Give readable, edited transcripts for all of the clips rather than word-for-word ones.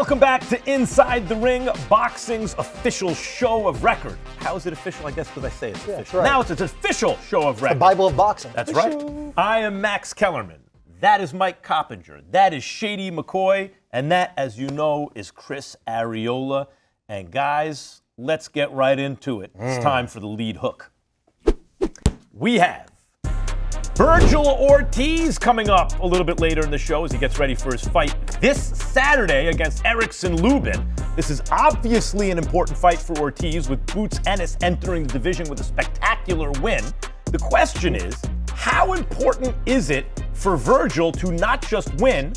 Welcome back to Inside the Ring, boxing's official show of record. How is it official? I guess because I say it's official. Right. Now it's an official show of record. The Bible of boxing. That's right. I am Max Kellerman. That is Mike Coppinger. That is Shady McCoy. And that, as you know, is Chris Arreola. And guys, let's get right into it. It's time for the lead hook. We have Vergil Ortiz coming up a little bit later in the show as he gets ready for his fight this Saturday against Erickson Lubin. This is obviously an important fight for Ortiz, with Boots Ennis entering the division with a spectacular win. The question is, how important is it for Vergil to not just win,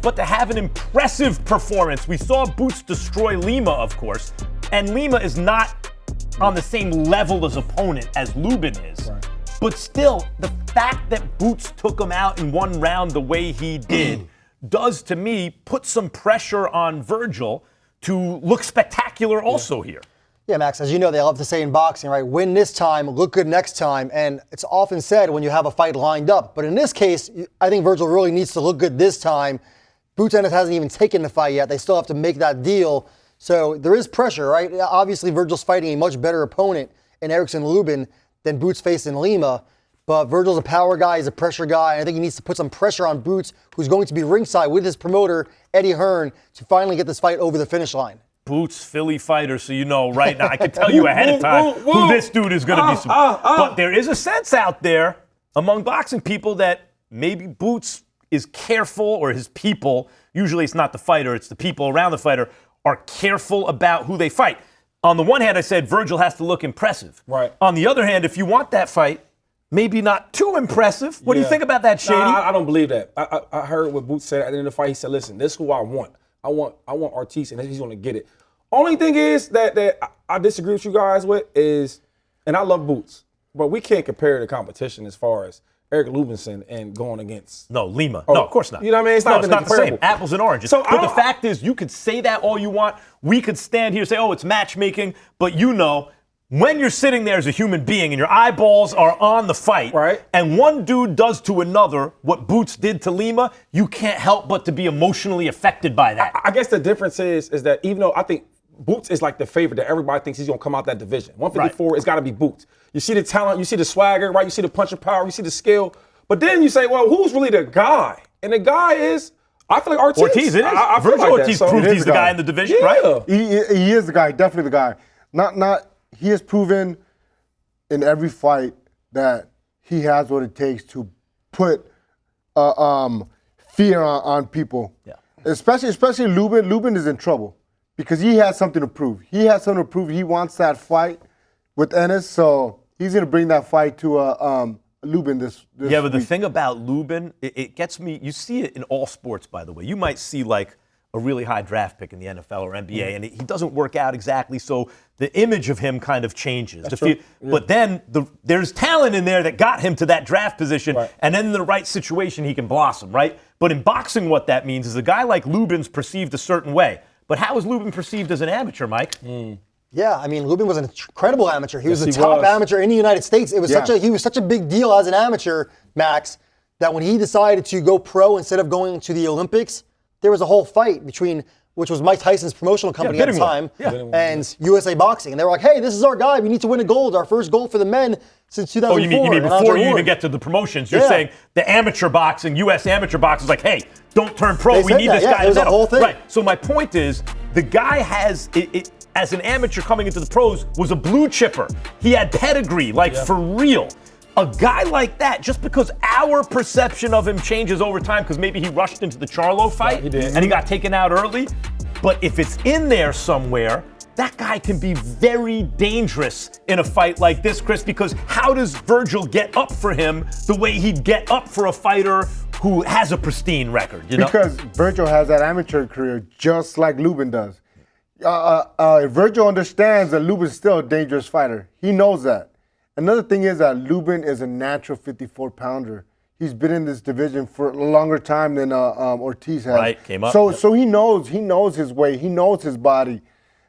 but to have an impressive performance? We saw Boots destroy Lima, of course, and Lima is not on the same level as opponent as Lubin is. Right. But still, the fact that Boots took him out in one round the way he did does, to me, put some pressure on Vergil to look spectacular also here. Yeah, Max, as you know, they love to say in boxing, right? Win this time, look good next time. And it's often said when you have a fight lined up. But in this case, I think Vergil really needs to look good this time. Boots Ennis hasn't even taken the fight yet. They still have to make that deal. So there is pressure, right? Obviously, Vergil's fighting a much better opponent in Erickson Lubin than Boots faced in Lima. But Vergil's a power guy, he's a pressure guy, and I think he needs to put some pressure on Boots, who's going to be ringside with his promoter, Eddie Hearn, to finally get this fight over the finish line. Boots, Philly fighter, so you know right now, I can tell you ahead of time who this dude is going to be. But there is a sense out there among boxing people that maybe Boots is careful, or his people, usually it's not the fighter, it's the people around the fighter, are careful about who they fight. On the one hand, I said Vergil has to look impressive. Right. On the other hand, if you want that fight, maybe not too impressive. What do you think about that, Shady? Nah, I don't believe that. I heard what Boots said at the end of the fight. He said, listen, this is who I want. I want Ortiz, and he's going to get it. Only thing is that I disagree with you guys with is, and I love Boots, but we can't compare the competition as far as Eric Lubinson and going against... No, Lima. No, of course not. You know what I mean? It's not the same. Apples and oranges. So but the fact is, you could say that all you want. We could stand here and say, oh, it's matchmaking. But you know, when you're sitting there as a human being and your eyeballs are on the fight, right, and one dude does to another what Boots did to Lima, you can't help but to be emotionally affected by that. I guess the difference is that even though I think Boots is like the favorite that everybody thinks he's going to come out that division. 154, right. It's got to be Boots. You see the talent, you see the swagger, right? You see the punching power, you see the skill. But then you say, well, who's really the guy? And the guy is, I feel like Ortiz. Ortiz, it is. I feel Vergil like Ortiz proved he's the guy in the division, right? He is the guy, definitely the guy. He has proven in every fight that he has what it takes to put fear on people. Yeah. Especially Lubin. Lubin is in trouble because he has something to prove. He has something to prove. He wants that fight with Ennis, so he's going to bring that fight to Lubin this Yeah, but week. the thing about Lubin, it gets me, you see it in all sports, by the way. You might see like a really high draft pick in the NFL or NBA, and he doesn't work out exactly, so the image of him kind of changes. But then there's talent in there that got him to that draft position, right, and then in the right situation, he can blossom, right? But in boxing, what that means is a guy like Lubin's perceived a certain way. But how is Lubin perceived as an amateur, Mike? Yeah, I mean, Lubin was an incredible amateur. He was the top amateur in the United States. He was such a big deal as an amateur, Max, that when he decided to go pro instead of going to the Olympics, there was a whole fight which was Mike Tyson's promotional company at the time, and USA Boxing. And they were like, hey, this is our guy. We need to win a gold, our first gold for the men since 2004. Oh, you mean before you even get to the promotions, you're saying the amateur boxing, U.S. amateur boxing is like, hey, don't turn pro. We need this guy. It was a whole thing. Right. So my point is, the guy has, as an amateur coming into the pros, was a blue chipper. He had pedigree, for real. A guy like that, just because our perception of him changes over time, because maybe he rushed into the Charlo fight and he got taken out early, but if it's in there somewhere, that guy can be very dangerous in a fight like this, Chris, because how does Vergil get up for him the way he'd get up for a fighter who has a pristine record? You know? Because Vergil has that amateur career just like Lubin does. Vergil understands that Lubin's still a dangerous fighter. He knows that. Another thing is that Lubin is a natural 54-pounder. He's been in this division for a longer time than Ortiz has. Right, came up. So he knows his weight. He knows his body.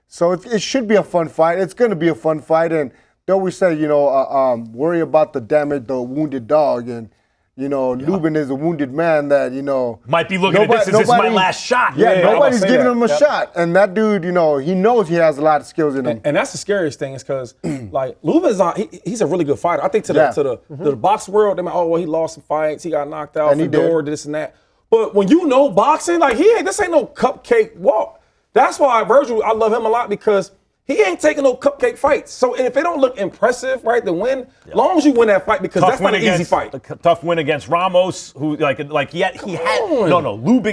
So it should be a fun fight. It's going to be a fun fight. And they always say, worry about the damage, the wounded dog. And, You know, Lubin is a wounded man that, you know. Might be looking at this as this is my last shot. Yeah, nobody's giving him a Yep. shot. And that dude, you know, he knows he has a lot of skills in him. And that's the scariest thing is because, like, Lubin's he's a really good fighter. I think to the box world, they're like, oh, well, he lost some fights. He got knocked out. And he Fedor, this and that. But when you know boxing, like, this ain't no cupcake walk. That's why Vergil, I love him a lot because he ain't taking no cupcake fights. So if it don't look impressive, right, to win, long as you win that fight, because that's not an easy fight. Tough win against Ramos, who Lubin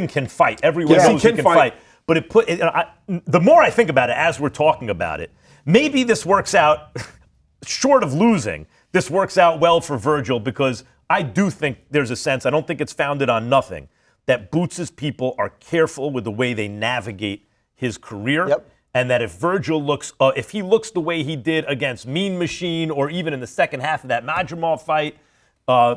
can fight. Everyone knows he can fight. But the more I think about it as we're talking about it, maybe this works out, short of losing, this works out well for Vergil because I do think there's a sense, I don't think it's founded on nothing, that Boots' people are careful with the way they navigate his career. Yep. And that if Vergil looks, if he looks the way he did against Mean Machine or even in the second half of that Madrimov fight,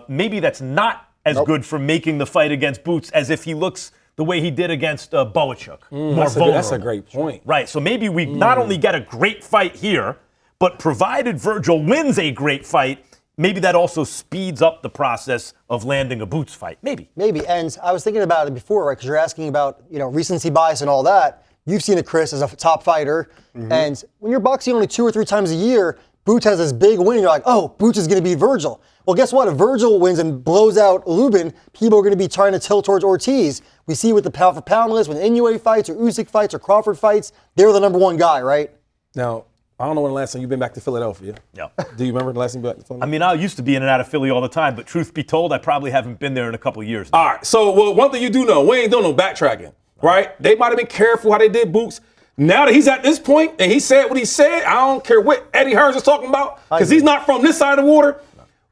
maybe that's not as good for making the fight against Boots as if he looks the way he did against Boachuk. That's a great point. Right, so maybe we not only get a great fight here, but provided Vergil wins a great fight, maybe that also speeds up the process of landing a Boots fight. Maybe. Maybe. And I was thinking about it before, right? Because you're asking about, recency bias and all that. You've seen it, Chris, as a top fighter. And when you're boxing only 2 or 3 times a year, Boots has this big win. You're like, oh, Boots is going to beat Vergil. Well, guess what? If Vergil wins and blows out Lubin, people are going to be trying to tilt towards Ortiz. We see with the pound for pound list, when Inoue fights or Usyk fights or Crawford fights, they're the number one guy, right? Now, I don't know when the last time you've been back to Philadelphia. Yeah. Do you remember the last time you've been back to Philadelphia? I mean, I used to be in and out of Philly all the time, but truth be told, I probably haven't been there in a couple of years now. All right, so one thing you do know, we ain't doing no backtracking, right? They might have been careful how they did Boots. Now that he's at this point and he said what he said, I don't care what Eddie Hearns is talking about, because he's not from this side of the water.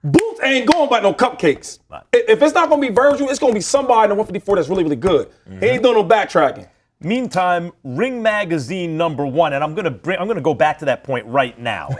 Boots ain't going by no cupcakes. If it's not going to be Vergil, it's going to be somebody in the 154 that's really, really good. He ain't doing no backtracking. Meantime, Ring Magazine #1, and I'm gonna go back to that point right now.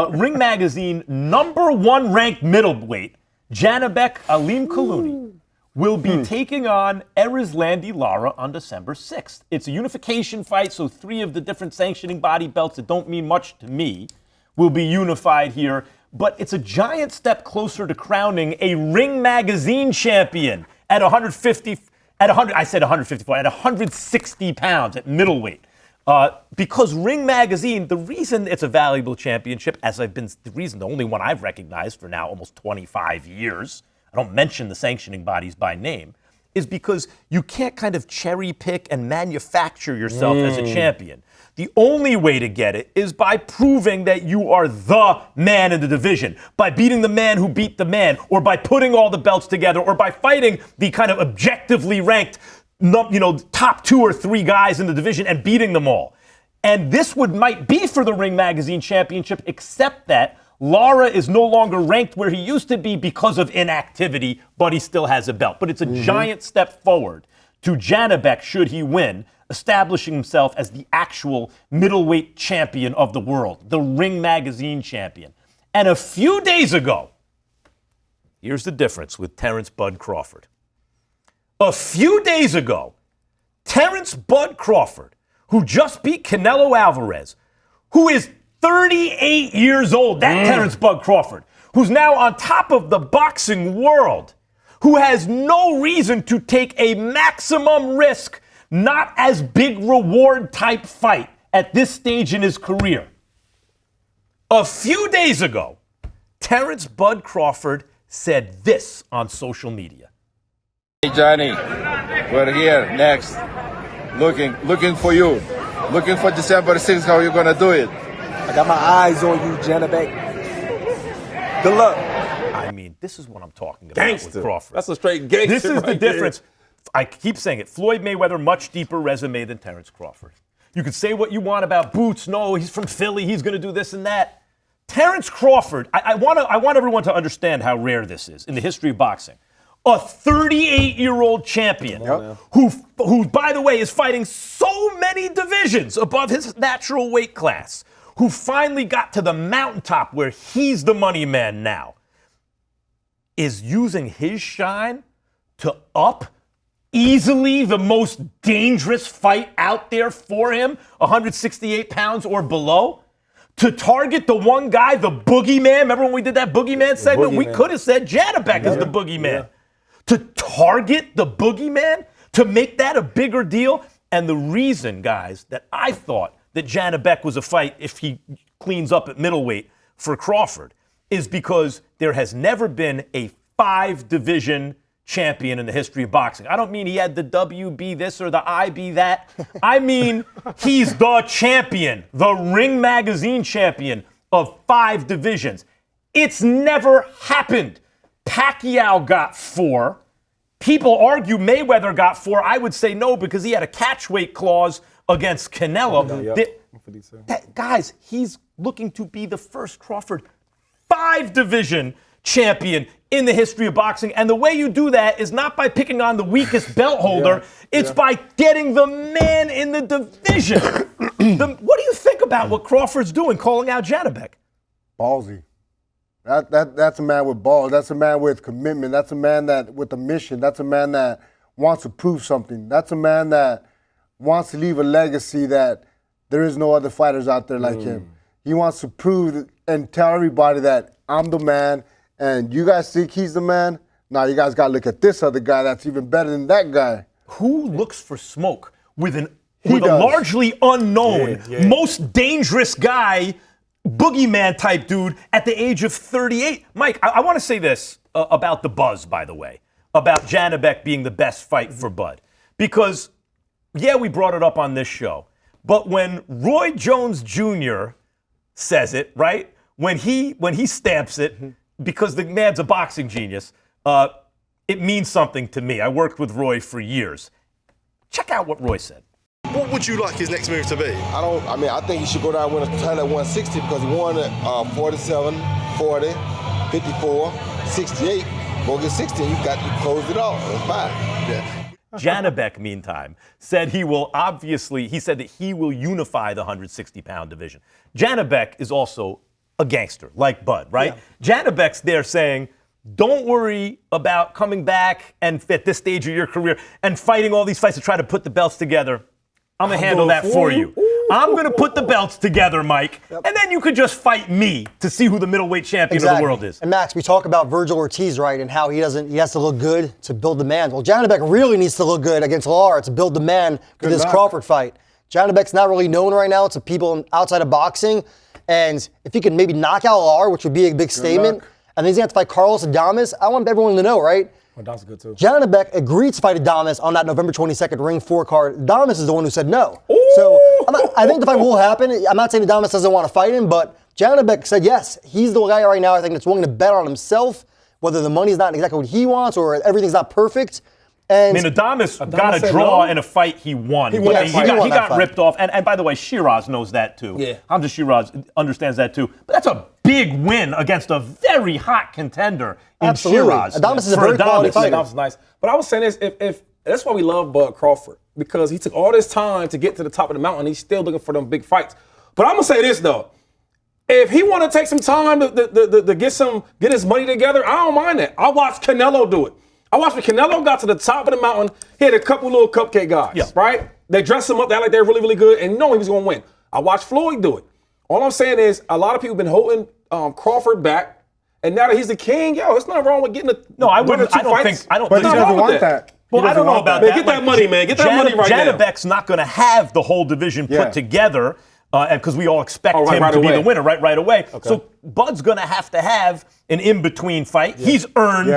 Ring Magazine #1 ranked middleweight Janibek Alimkhanuly will be taking on Erislandy Lara on December 6th. It's a unification fight, so 3 of the different sanctioning body belts that don't mean much to me will be unified here. But it's a giant step closer to crowning a Ring Magazine champion at 160 pounds at middleweight. Because Ring Magazine, the reason it's a valuable championship, the only one I've recognized for now almost 25 years, I don't mention the sanctioning bodies by name, is because you can't kind of cherry pick and manufacture yourself as a champion. The only way to get it is by proving that you are the man in the division, by beating the man who beat the man, or by putting all the belts together, or by fighting the kind of objectively ranked, top 2 or 3 guys in the division and beating them all. And this might be for the Ring Magazine Championship, except that Lara is no longer ranked where he used to be because of inactivity, but he still has a belt. But it's a giant step forward to Janibek should he win, establishing himself as the actual middleweight champion of the world, the Ring Magazine champion. And a few days ago, here's the difference with Terence Bud Crawford. A few days ago, Terence Bud Crawford, who just beat Canelo Alvarez, who is 38 years old, that Terence Bud Crawford, who's now on top of the boxing world, who has no reason to take a maximum risk, not as big reward type fight at this stage in his career. A few days ago, Terence Bud Crawford said this on social media. Hey Johnny, we're here next, looking for you, looking for December 6th, how you gonna do it? I got my eyes on you, Janibek. Good luck. I mean, this is what I'm talking about with Crawford. That's a straight gangster. This is the right difference. I keep saying it. Floyd Mayweather, much deeper resume than Terence Crawford. You can say what you want about Boots. No, he's from Philly. He's going to do this and that. Terence Crawford, I want everyone to understand how rare this is in the history of boxing. A 38-year-old champion who, by the way, is fighting so many divisions above his natural weight class, who finally got to the mountaintop where he's the money man now, is using his shine to up easily the most dangerous fight out there for him, 168 pounds or below, to target the one guy, the boogeyman. Remember when we did that boogeyman segment? We could have said Janibek is the boogeyman. to target the boogeyman, to make that a bigger deal. And the reason, guys, that I thought that Janibek was a fight if he cleans up at middleweight for Crawford is because there has never been a 5-division champion in the history of boxing. I don't mean he had the WB this or the IB that. I mean he's the champion, the Ring Magazine champion of 5 divisions. It's never happened. Pacquiao got 4. People argue Mayweather got 4. I would say no because he had a catchweight clause against Canelo. Guys, he's looking to be the first Crawford 5-division champion in the history of boxing. And the way you do that is not by picking on the weakest belt holder. It's by getting the man in the division. What do you think about what Crawford's doing, calling out Janibek? Ballsy. That's a man with balls. That's a man with commitment. That's a man that with a mission. That's a man that wants to prove something. That's a man that wants to leave a legacy that there is no other fighters out there like him. He wants to prove and tell everybody that I'm the man, and you guys think he's the man? Now you guys got to look at this other guy that's even better than that guy. Who looks for smoke with a largely unknown, most dangerous guy, boogeyman type dude at the age of 38? Mike, I want to say this about the buzz, by the way, about Janibek being the best fight for Bud. Because, yeah, we brought it up on this show, but when Roy Jones Jr. says it, right, when he stamps it, because the man's a boxing genius, it means something to me. I worked with Roy for years. Check out what Roy said. What would you like his next move to be? I think he should go down and win a title at 160 because he won at 47, 40, 54, 68. Go get 60 and you closed it off. That's fine. Yeah. Janibek, meantime, said he said that he will unify the 160-pound division. Janibek is also a gangster, like Bud, right? Yeah. Janibek's there saying, don't worry about coming back and at this stage of your career and fighting all these fights to try to put the belts together. I'm going to handle that for you. I'm going to put the belts together, Mike, and then you could just fight me to see who the middleweight champion of the world is. And Max, we talk about Vergil Ortiz, right, and how he has to look good to build the man. Well, Janibek really needs to look good against Lara to build the man for this Crawford fight. Janibek's not really known right now to people outside of boxing, and if he can maybe knock out Lara, which would be a big statement, and then he's going to have to fight Carlos Adames, I want everyone to know, right? Adames good too. Janibek agreed to fight Adames on that November 22nd Ring 4 card. Adames is the one who said no. So I think the fight will happen. I'm not saying Adames doesn't want to fight him, but Janibek said yes. He's the guy right now, I think, that's willing to bet on himself, whether the money's not exactly what he wants or everything's not perfect. And Adames got a draw in a fight he won. He got ripped off. And by the way, Shiraz knows that too. Yeah. Hamza Shiraz understands that too. But that's a big win against a very hot contender in Shiraz. Adames is a very quality fighter. Adames is nice. But I was saying this, if that's why we love Bud Crawford, because he took all this time to get to the top of the mountain. He's still looking for them big fights. But I'm going to say this, though. If he want to take some time to get his money together, I don't mind that. I watched Canelo do it. I watched when Canelo got to the top of the mountain, he had a couple little cupcake guys, right? They dressed him up, they act like they're really, really good, and know he was going to win. I watched Floyd do it. All I'm saying is a lot of people have been holding Crawford back, and now that he's the king, there's nothing wrong with getting I don't think But he doesn't want that. Well, I don't know about that. Get that money, man. Get that money right now. Janibek's not going to have the whole division put together because we all expect him to be the winner right away. Okay. So Bud's going to have an in-between fight. Yeah. He's earned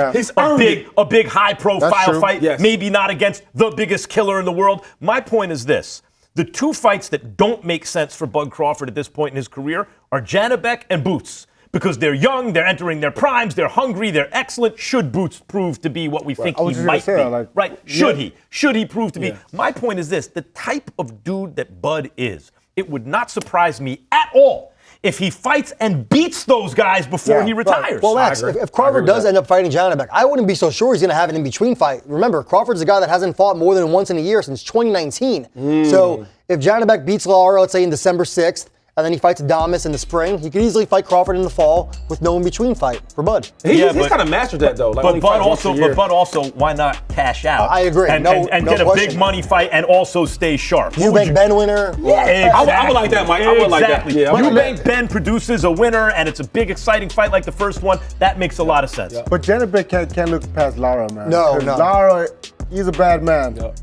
a big high-profile fight, maybe not against the biggest killer in the world. My point is this. The two fights that don't make sense for Bud Crawford at this point in his career are Janibek and Boots. Because they're young, they're entering their primes, they're hungry, they're excellent. Should Boots prove to be what we think he might be? Should he? Should he prove to be? My point is this. The type of dude that Bud is, it would not surprise me at all if he fights and beats those guys before he retires. Well, Max, if Crawford does end up fighting Janibek, I wouldn't be so sure he's going to have an in-between fight. Remember, Crawford's a guy that hasn't fought more than once in a year since 2019. So if Janibek beats Lara, let's say in December 6th, and then he fights Adames in the spring. He could easily fight Crawford in the fall with no in-between fight for Bud. He's kind of mastered that though. Like But Bud also, why not cash out? I agree. And No get a question. big money fight and also stay sharp. Eubank Ben winner. Yeah, exactly. I would like that, Mike. I would like that. Exactly. Yeah, Eubank Ben produces a winner, and it's a big, exciting fight like the first one. That makes a lot of sense. But Janibek can't look past Lara, man. No, 'Cause no. Lara, he's a bad man. Yep.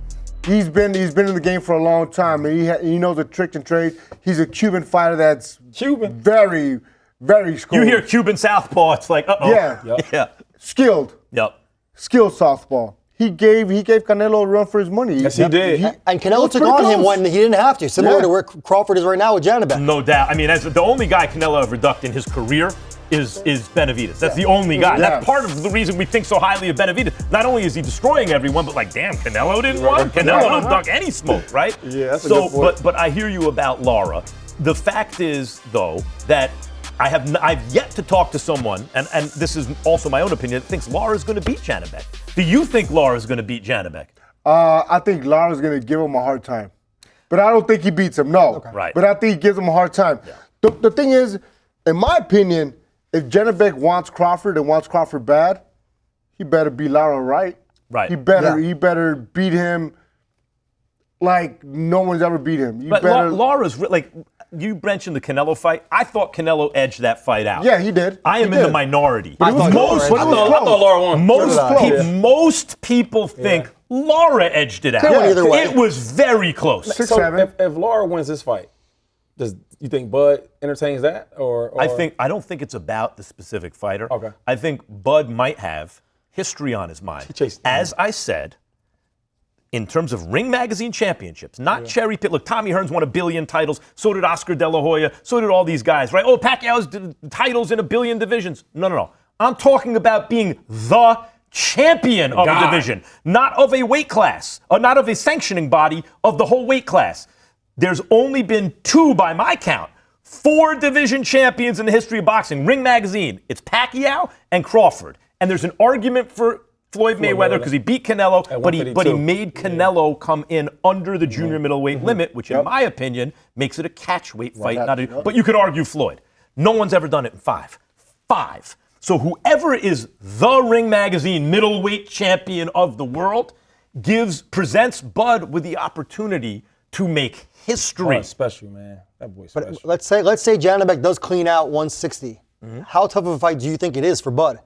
He's been in the game for a long time, and he knows the tricks and trades. He's a Cuban fighter that's very, very skilled. You hear Cuban southpaw, it's like, uh-oh. Yeah. Yeah. Skilled southpaw. He gave Canelo a run for his money. Yes, he did. And Canelo was took pretty on him close. when he didn't have to, similar to where Crawford is right now with Janibek. No doubt. I mean, as the only guy Canelo ever ducked in his career is Benavidez. That's the only guy. Yeah. That's part of the reason we think so highly of Benavidez. Not only is he destroying everyone, but like, damn, Canelo didn't want. Canelo don't duck any smoke, right? Yeah, that's a good point. But I hear you about Lara. The fact is, though, that I've yet to talk to someone, and this is also my own opinion, that thinks Lara's going to beat Janibek. Do you think Lara's going to beat Janibek? I think Lara's going to give him a hard time. But I don't think he beats him, no. Okay. Right. But I think he gives him a hard time. Yeah. The thing is, in my opinion, if Janibek wants Crawford and wants Crawford bad, he better beat Lara right. Right. He better beat him like no one's ever beat him. But Lara's like, you mentioned the Canelo fight. I thought Canelo edged that fight out. Yeah, he did. I am in the minority. I thought Lara won. Most people think Lara edged it out. Could've went either way. It was very close. 6-7. If Lara wins this fight, does you think Bud entertains that, or? I don't think it's about the specific fighter. Okay. I think Bud might have history on his mind. As I said, in terms of Ring Magazine championships, not cherry pick. Look, Tommy Hearns won 1 billion titles. So did Oscar De La Hoya. So did all these guys, right? Oh, Pacquiao's titles in 1 billion divisions. No. I'm talking about being the champion of a division, not of a weight class, or not of a sanctioning body, of the whole weight class. There's only been 2, by my count, 4 division champions in the history of boxing. Ring Magazine, it's Pacquiao and Crawford. And there's an argument for Floyd Mayweather because he beat Canelo, but he made Canelo come in under the junior middleweight limit, which in my opinion makes it a catch weight fight. But you could argue Floyd. No one's ever done it in 5. So whoever is the Ring Magazine middleweight champion of the world presents Bud with the opportunity to make history. Special, man. That boy's special. But let's say Janibek does clean out 160. How tough of a fight do you think it is for Bud?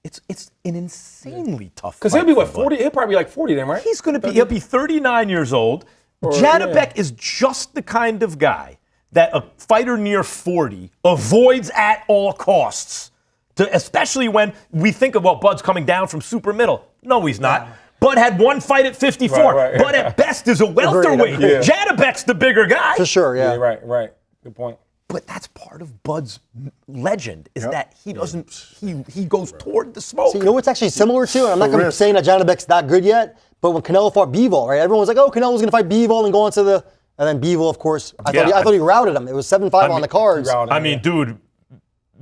It's an insanely tough fight. Because he'll be for what, 40? Bud. He'll probably be like 40 then, right? He'll be 39 years old. Janibek is just the kind of guy that a fighter near 40 avoids at all costs. Especially when we think of, Bud's coming down from super middle. No, he's not. Bud had 1 fight at 54. Right. Bud at best is a welterweight. Janibek's the bigger guy. For sure, yeah. Right. Good point. But that's part of Bud's legend, is that he doesn't, he goes toward the smoke. So you know what's actually similar to, and I'm not going to say that Janibek's that good yet, but when Canelo fought Bivol, right? Everyone was like, oh, Canelo's going to fight Bivol and go on to the, and then Bivol, of course, I thought he routed him. It was 7-5 on the cards. Dude,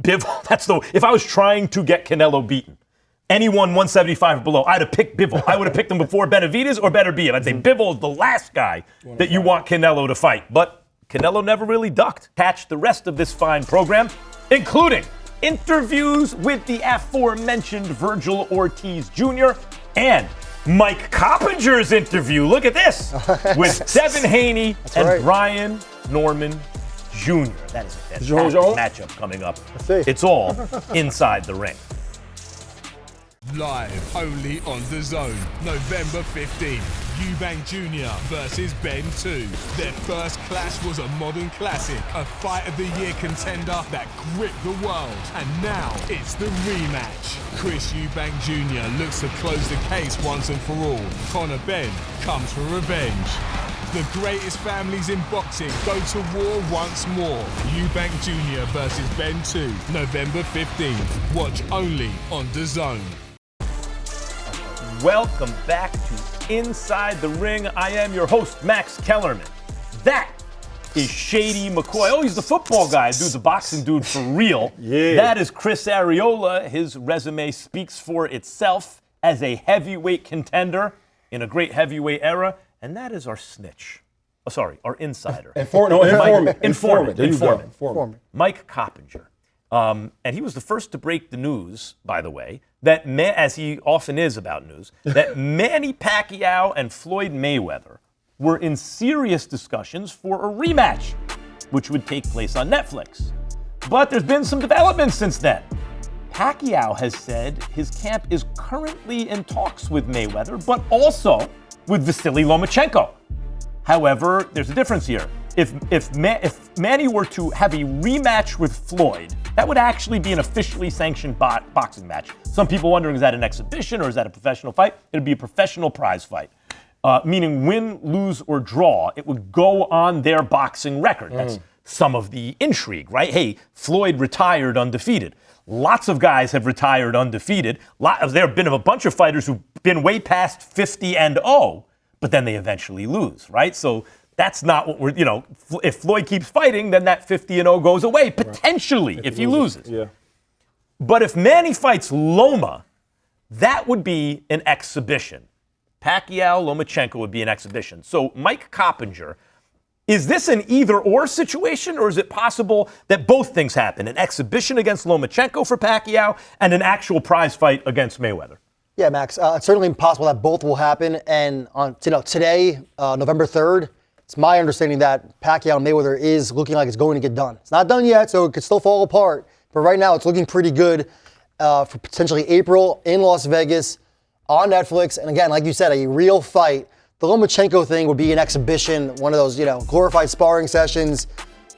Bivol, if I was trying to get Canelo beaten, anyone 175 or below, I'd have picked Bivol. I would have picked him before Benavidez or better be it. I'd say Bivol is the last guy that you want Canelo to fight. But Canelo never really ducked. Catch the rest of this fine program, including interviews with the aforementioned Vergil Ortiz Jr. and Mike Coppinger's interview. Look at this with Devin Haney and Brian Norman Jr. That is a fantastic matchup coming up. It's all inside the ring. Live only on DAZN, November 15th. Eubank Jr. versus Ben II. Their first clash was a modern classic, a fight of the year contender that gripped the world. And now it's the rematch. Chris Eubank Jr. looks to close the case once and for all. Conor Benn comes for revenge. The greatest families in boxing go to war once more. Eubank Jr. versus Ben II, November 15th. Watch only on DAZN. Welcome back to Inside the Ring. I am your host, Max Kellerman. That is Shady McCoy. Oh, he's the football guy. Dude's a boxing dude for real. That is Chris Arreola. His resume speaks for itself as a heavyweight contender in a great heavyweight era. And that is our snitch. our insider. Informant. There you go. Informant. Mike Coppinger. And he was the first to break the news, by the way, that as he often is about news, that Manny Pacquiao and Floyd Mayweather were in serious discussions for a rematch, which would take place on Netflix. But there's been some developments since then. Pacquiao has said his camp is currently in talks with Mayweather, but also with Vasily Lomachenko. However, there's a difference here. If Manny were to have a rematch with Floyd, that would actually be an officially sanctioned boxing match. Some people wondering, is that an exhibition or is that a professional fight? It would be a professional prize fight, meaning win, lose, or draw. It would go on their boxing record. That's some of the intrigue, right? Hey, Floyd retired undefeated. Lots of guys have retired undefeated. There have been a bunch of fighters who've been way past 50-0, but then they eventually lose, right? So that's not what we're, if Floyd keeps fighting, then that 50-0 goes away, potentially, if he loses. Yeah. But if Manny fights Loma, that would be an exhibition. Pacquiao, Lomachenko would be an exhibition. So Mike Coppinger, is this an either-or situation, or is it possible that both things happen? An exhibition against Lomachenko for Pacquiao and an actual prize fight against Mayweather? Yeah, Max. It's certainly possible that both will happen. And on today, November 3rd, it's my understanding that Pacquiao and Mayweather is looking like it's going to get done. It's not done yet, so it could still fall apart. But right now, it's looking pretty good for potentially April in Las Vegas on Netflix. And again, like you said, a real fight. The Lomachenko thing would be an exhibition, one of those, glorified sparring sessions.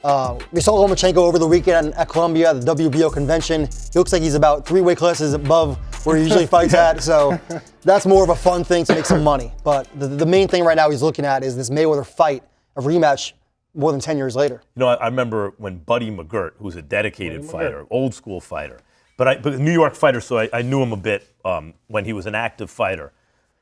We saw Lomachenko over the weekend at Columbia, the WBO convention. He looks like he's about 3 weight classes above where he usually fights at. So that's more of a fun thing to make some money. But the main thing right now he's looking at is this Mayweather fight, a rematch more than 10 years later. I remember when Buddy McGirt, who's a dedicated fighter, old school fighter, but a New York fighter, so I knew him a bit when he was an active fighter.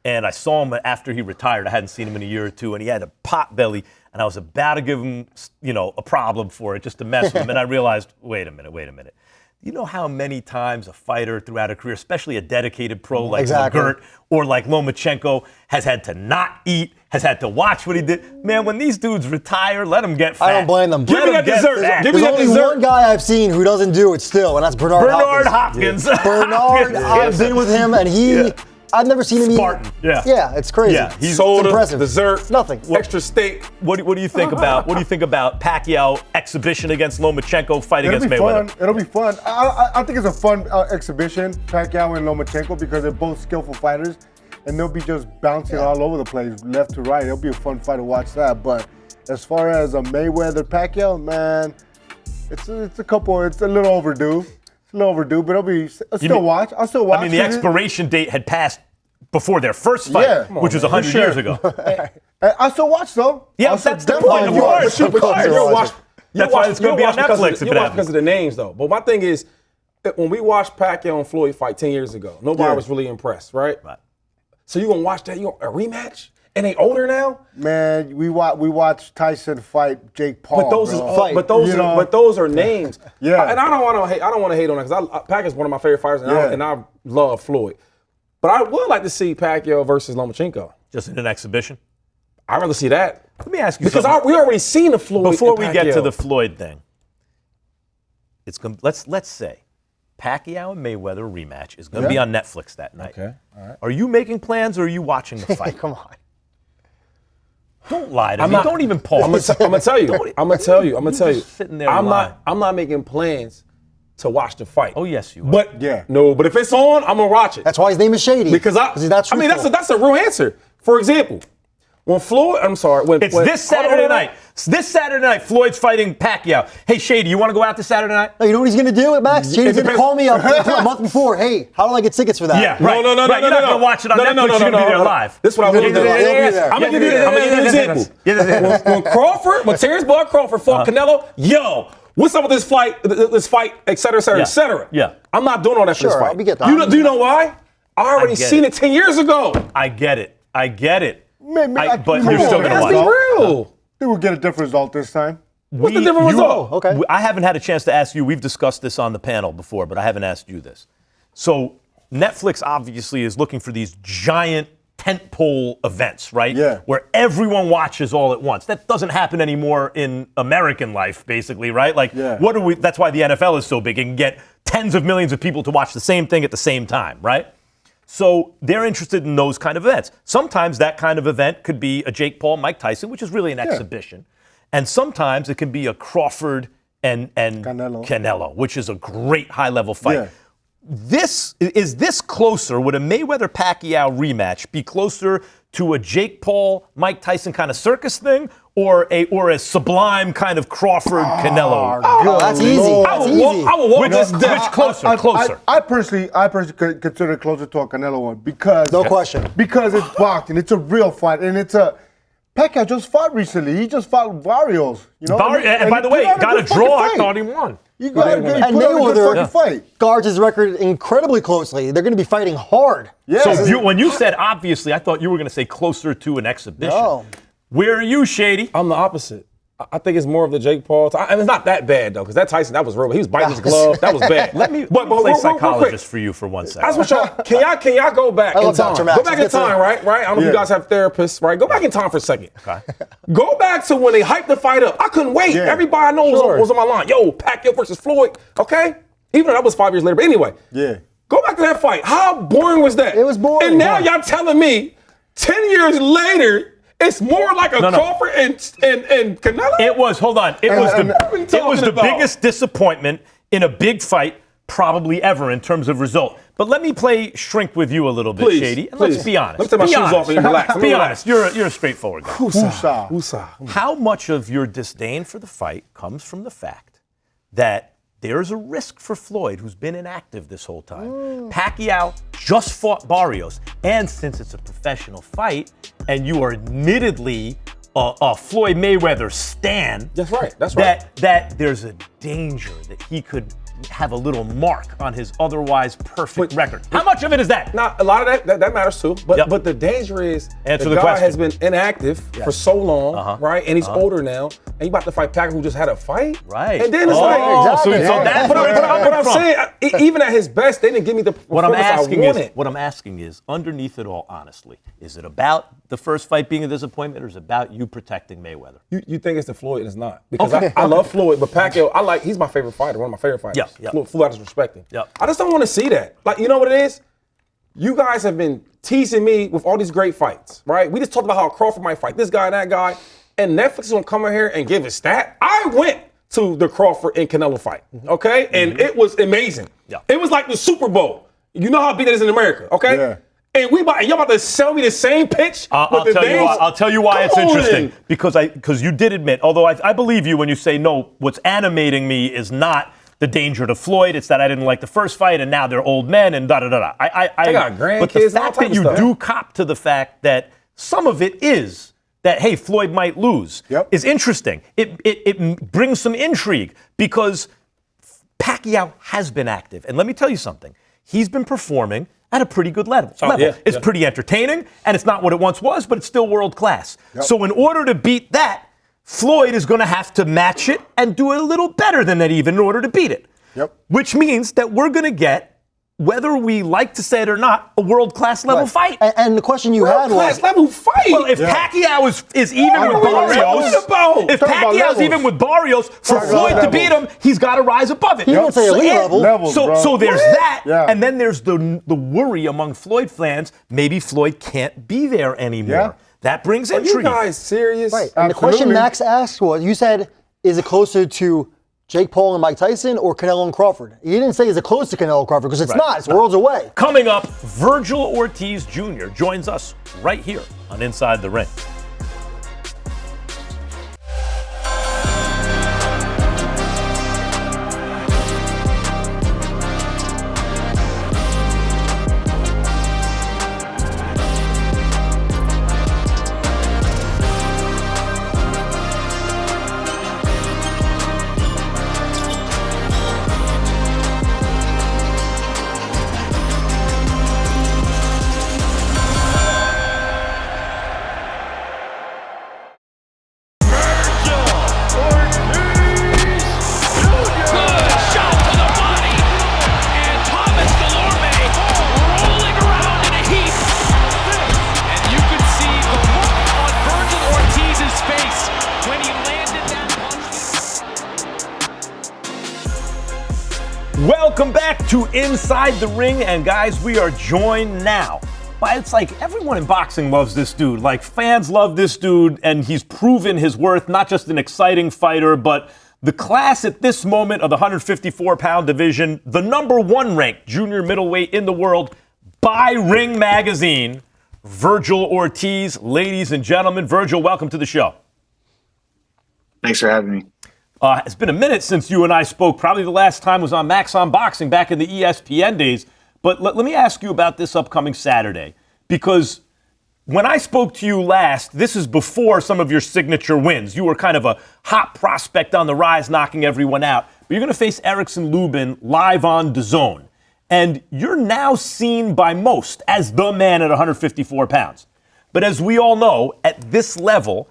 And I saw him after he retired. I hadn't seen him in a year or two, and he had a pot belly, and I was about to give him, a problem for it, just to mess with him. And I realized, wait a minute. You know how many times a fighter throughout a career, especially a dedicated pro like McGirt or like Lomachenko, has had to not eat, has had to watch what he did? Man, when these dudes retire, let them get fat. I don't blame them. Give me that dessert. There's only one guy I've seen who doesn't do it still, and that's Bernard Hopkins. Yeah. Bernard, I've been with him, and he... Yeah. I've never seen him eat. Spartan. Yeah, it's crazy. Yeah, he's soda, impressive. Dessert, nothing. Extra steak. What do you think about Pacquiao exhibition against Lomachenko, fight against Mayweather? It'll be fun. I think it's a fun exhibition, Pacquiao and Lomachenko, because they're both skillful fighters, and they'll be just bouncing all over the place, left to right. It'll be a fun fight to watch that. But as far as a Mayweather-Pacquiao, man, it's a little overdue. But I'll still watch. I mean, the expiration date had passed before their first fight, which was 100 years ago. I still watch, though. Yeah, that's the point. Of course. That's why it's going to be on Netflix if it happens. Because of the names, though. But my thing is, when we watched Pacquiao and Floyd fight 10 years ago, nobody was really impressed, right? So you going to watch that? A rematch? And they older now? Man, we watch Tyson fight Jake Paul. But those are names. Yeah. And I don't want to hate on that because Pacquiao's one of my favorite fighters, and I love Floyd. But I would like to see Pacquiao versus Lomachenko. Just in an exhibition? I'd rather see that. Let me ask you something. Because we already seen the Floyd. Before we get to the Floyd thing, let's say Pacquiao and Mayweather rematch is going to be on Netflix that night. Okay, all right. Are you making plans or are you watching the fight? Come on. Don't lie to me. Don't even pause. I'm gonna tell you. Sitting there I'm not making plans to watch the fight. Oh yes, you are. But but if it's on, I'm gonna watch it. That's why his name is Shady. Because that's a real answer. For example, when Floyd, this Saturday night. This Saturday night, Floyd's fighting Pacquiao. Hey, Shady, you want to go out this Saturday night? No, you know what he's going to do, Max? Shady's going to call me up a month before. Hey, how do I get tickets for that? Yeah, right. No. You're not going to watch it on Netflix. You're going to be there live. This is what I will do. I'm going to give you an example. When Terence Crawford fought Canelo, what's up with this fight, et cetera. Yeah. I'm not doing all that for this fight. We get that. Do you know why? I already seen it 10 years ago. I get it. But you're still going to watch. Let's be real. They will get a different result this time. What's the different result? Okay. I haven't had a chance to ask you. We've discussed this on the panel before, but I haven't asked you this. So Netflix obviously is looking for these giant tentpole events, right? Yeah. Where everyone watches all at once. That doesn't happen anymore in American life, basically, right? Like, that's why the NFL is so big. It can get tens of millions of people to watch the same thing at the same time, right? So they're interested in those kind of events. Sometimes that kind of event could be a Jake Paul, Mike Tyson, which is really an exhibition. And sometimes it can be a Crawford and Canelo, which is a great high-level fight. Yeah. Is this closer? Would a Mayweather-Pacquiao rematch be closer to a Jake Paul, Mike Tyson kind of circus thing, or a sublime kind of Crawford-Canelo? That's easy. I will walk this down. Which closer? I personally consider it closer to a Canelo one because no question. Because it's boxing. It's a real fight, and it's a. Pacquiao just fought recently. He just fought Barrios. You know, and by the way, got a draw. I thought he won. You got and Mayweather fight. Guards his record incredibly closely. They're going to be fighting hard. Yeah. So when you said obviously, I thought you were going to say closer to an exhibition. No. Where are you, Shady? I'm the opposite. I think it's more of the Jake Paul. It's not that bad though, because that Tyson, that was real. He was biting his glove. That was bad. Let me play psychologist for you for 1 second. That's what y'all. Can y'all go back in time? Go back in time, right? I don't know if you guys have therapists, right? Go back in time for a second. Okay. Go back to when they hyped the fight up. I couldn't wait. Yeah. Everybody I know was on my line. Yo, Pacquiao versus Floyd. Okay. Even though that was 5 years later, but anyway. Yeah. Go back to that fight. How boring was that? It was boring. And now y'all telling me 10 years later. It's more like a Crawford and Canelo? It was, hold on. It was the biggest disappointment in a big fight probably ever in terms of result. But let me play shrink with you a little bit, Shady. And let's be honest. Let me take my shoes off and relax. Be honest. You're a straightforward guy. Whoosah. How much of your disdain for the fight comes from the fact that there's a risk for Floyd, who's been inactive this whole time? Pacquiao just fought Barrios. And since it's a professional fight, and you are admittedly a Floyd Mayweather stan, that's right. That there's a danger that he could have a little mark on his otherwise perfect record. How much of it is that? Now, a lot of that matters too. But the danger is the guy has been inactive for so long, right? And he's older now. And you about to fight Pacquiao, who just had a fight, right? And then it's so that's what I'm saying. Even at his best, they didn't give me the performance I wanted. What I'm asking is, underneath it all, honestly, is it about the first fight being a disappointment, or is it about you protecting Mayweather? You think it's the Floyd, and it's not. Because I love Floyd, but Pacquiao, he's my favorite fighter, one of my favorite fighters. Floyd, I just respect him. I just don't want to see that. Like, you know what it is? You guys have been teasing me with all these great fights, right? We just talked about how Crawford might fight this guy and that guy, and Netflix is gonna come in here and give a stat. I went to the Crawford and Canelo fight, okay? And it was amazing. It was like the Super Bowl. You know how big that is in America, okay? Yeah. And y'all about to sell me the same pitch? I'll tell you why it's interesting. Because you did admit, although I believe you when you say no, what's animating me is not the danger to Floyd. It's that I didn't like the first fight, and now they're old men, and da-da-da-da. I got grandkids. But the fact that you do cop to the fact that some of it is that, hey, Floyd might lose is interesting. It brings some intrigue because Pacquiao has been active. And let me tell you something. He's been performing at a pretty good level. It's pretty entertaining, and it's not what it once was, but it's still world class. So in order to beat that, Floyd is going to have to match it and do it a little better than that even in order to beat it. Which means that we're going to get, whether we like to say it or not, a world-class level fight. And the question you had was... World-class level fight? Well, if Pacquiao is even with Barrios... If Pacquiao's even with Barrios, for Floyd to beat him, he's got to rise above it. He didn't say elite level. So there's that, and then there's the worry among Floyd fans, maybe Floyd can't be there anymore. That brings intrigue. Are you guys serious? Right. And the question Max asked was, you said, is it closer to Jake Paul and Mike Tyson or Canelo and Crawford? You didn't say is it close to Canelo and Crawford, because it's not. It's worlds away. Coming up, Vergil Ortiz Jr. joins us right here on Inside the Ring. Welcome back to Inside the Ring, and guys, we are joined now by, it's like everyone in boxing loves this dude. Like, fans love this dude, and he's proven his worth, not just an exciting fighter, but the class at this moment of the 154-pound division, the number 1 ranked junior middleweight in the world by Ring Magazine, Vergil Ortiz. Ladies and gentlemen, Vergil, welcome to the show. Thanks for having me. It's been a minute since you and I spoke. Probably the last time was on Max on Boxing back in the ESPN days. But let me ask you about this upcoming Saturday. Because when I spoke to you last, this is before some of your signature wins. You were kind of a hot prospect on the rise, knocking everyone out. But you're going to face Erickson Lubin live on DAZN. And you're now seen by most as the man at 154 pounds. But as we all know, at this level,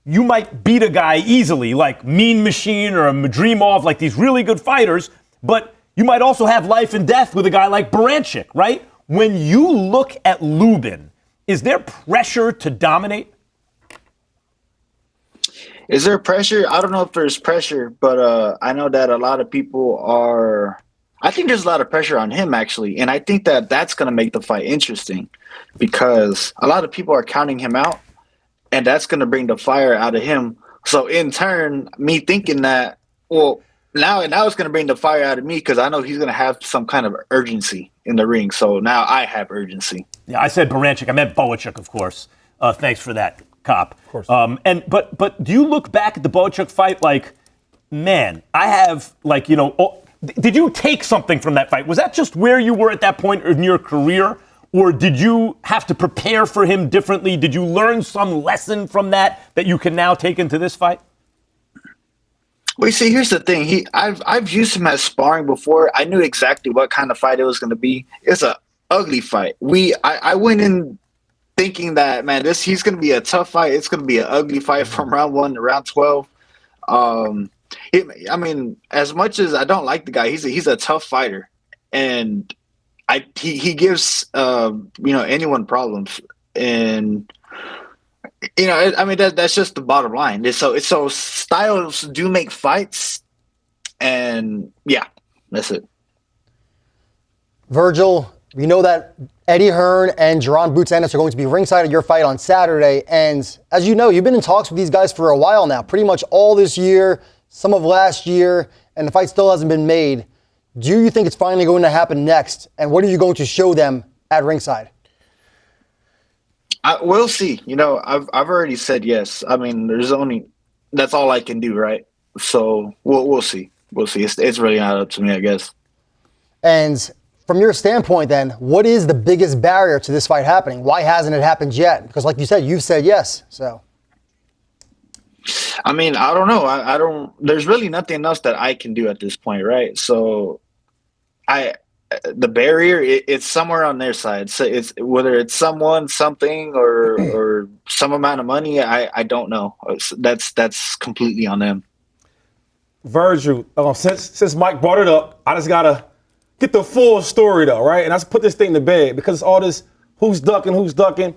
you might beat a guy easily, like Mean Machine or a Madrimov, like these really good fighters, but you might also have life and death with a guy like Baranchik, right? When you look at Lubin, is there pressure to dominate? Is there pressure? I don't know if there's pressure, but I know that a lot of people are... I think there's a lot of pressure on him, actually, and I think that that's going to make the fight interesting because a lot of people are counting him out, and that's going to bring the fire out of him. So in turn, me thinking that, well, now it's going to bring the fire out of me because I know he's going to have some kind of urgency in the ring. So now I have urgency. Yeah, I said Baranchik. I meant Boachuk, of course. Thanks for that, Copp. Of course. But do you look back at the Boachuk fight like, man, I have, like, you know, did you take something from that fight? Was that just where you were at that point in your career? Or did you have to prepare for him differently? Did you learn some lesson from that you can now take into this fight? Well, you see, here's the thing. I've used him as sparring before. I knew exactly what kind of fight it was going to be. It's an ugly fight. I went in thinking that, man, he's going to be a tough fight. It's going to be an ugly fight from round 1 to round 12. I mean, as much as I don't like the guy, he's a tough fighter, and he gives anyone problems, and I mean that's just the bottom line. So styles do make fights, and yeah, that's it. Vergil, we know that Eddie Hearn and Jaron Boots Ennis are going to be ringside at your fight on Saturday, and as you know, you've been in talks with these guys for a while now, pretty much all this year, some of last year, and the fight still hasn't been made. Do you think it's finally going to happen next? And what are you going to show them at ringside? We'll see. You know, I've already said yes. I mean, that's all I can do, right? So we'll see. We'll see. It's really not up to me, I guess. And from your standpoint, then, what is the biggest barrier to this fight happening? Why hasn't it happened yet? Because, like you said, you've said yes. So, I mean, I don't know. I don't. There's really nothing else that I can do at this point, right? So, the barrier, it's somewhere on their side. So it's whether it's someone, something, or some amount of money. I don't know. That's completely on them. Vergil, since Mike brought it up, I just gotta get the full story though, right? And I just put this thing to bed because it's all this who's ducking.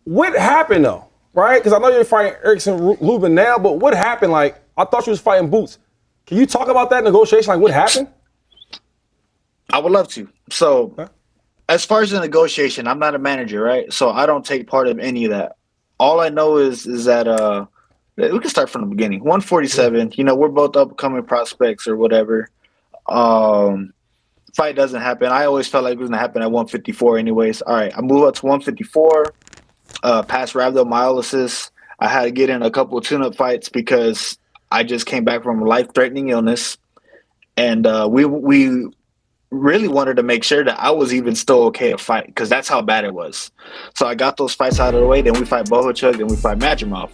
What happened though, right? Because I know you're fighting Erickson Lubin now, but what happened? Like, I thought you was fighting Boots. Can you talk about that negotiation? Like, what happened? I would love to. So, as far as the negotiation, I'm not a manager, right? So I don't take part in any of that. All I know is that we can start from the beginning. 147. You know, we're both upcoming prospects or whatever. Fight doesn't happen. I always felt like it was gonna happen at 154, anyways. All right, I move up to 154. Past rhabdomyolysis. I had to get in a couple of tune-up fights because I just came back from a life-threatening illness, and we really wanted to make sure that I was even still okay to fight because that's how bad it was. So I got those fights out of the way. Then we fight Boachuk, then we fight Madrimov.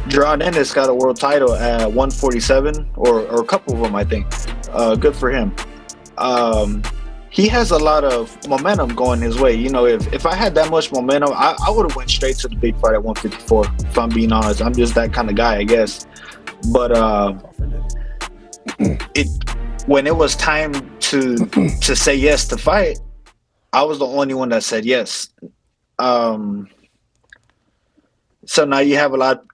Jaron Ennis got a world title at 147, or a couple of them, I think. Good for him. He has a lot of momentum going his way. You know, if I had that much momentum, I would have went straight to the big fight at 154, if I'm being honest. I'm just that kind of guy, I guess. But when it was time to say yes to fight, I was the only one that said yes. So now you have a lot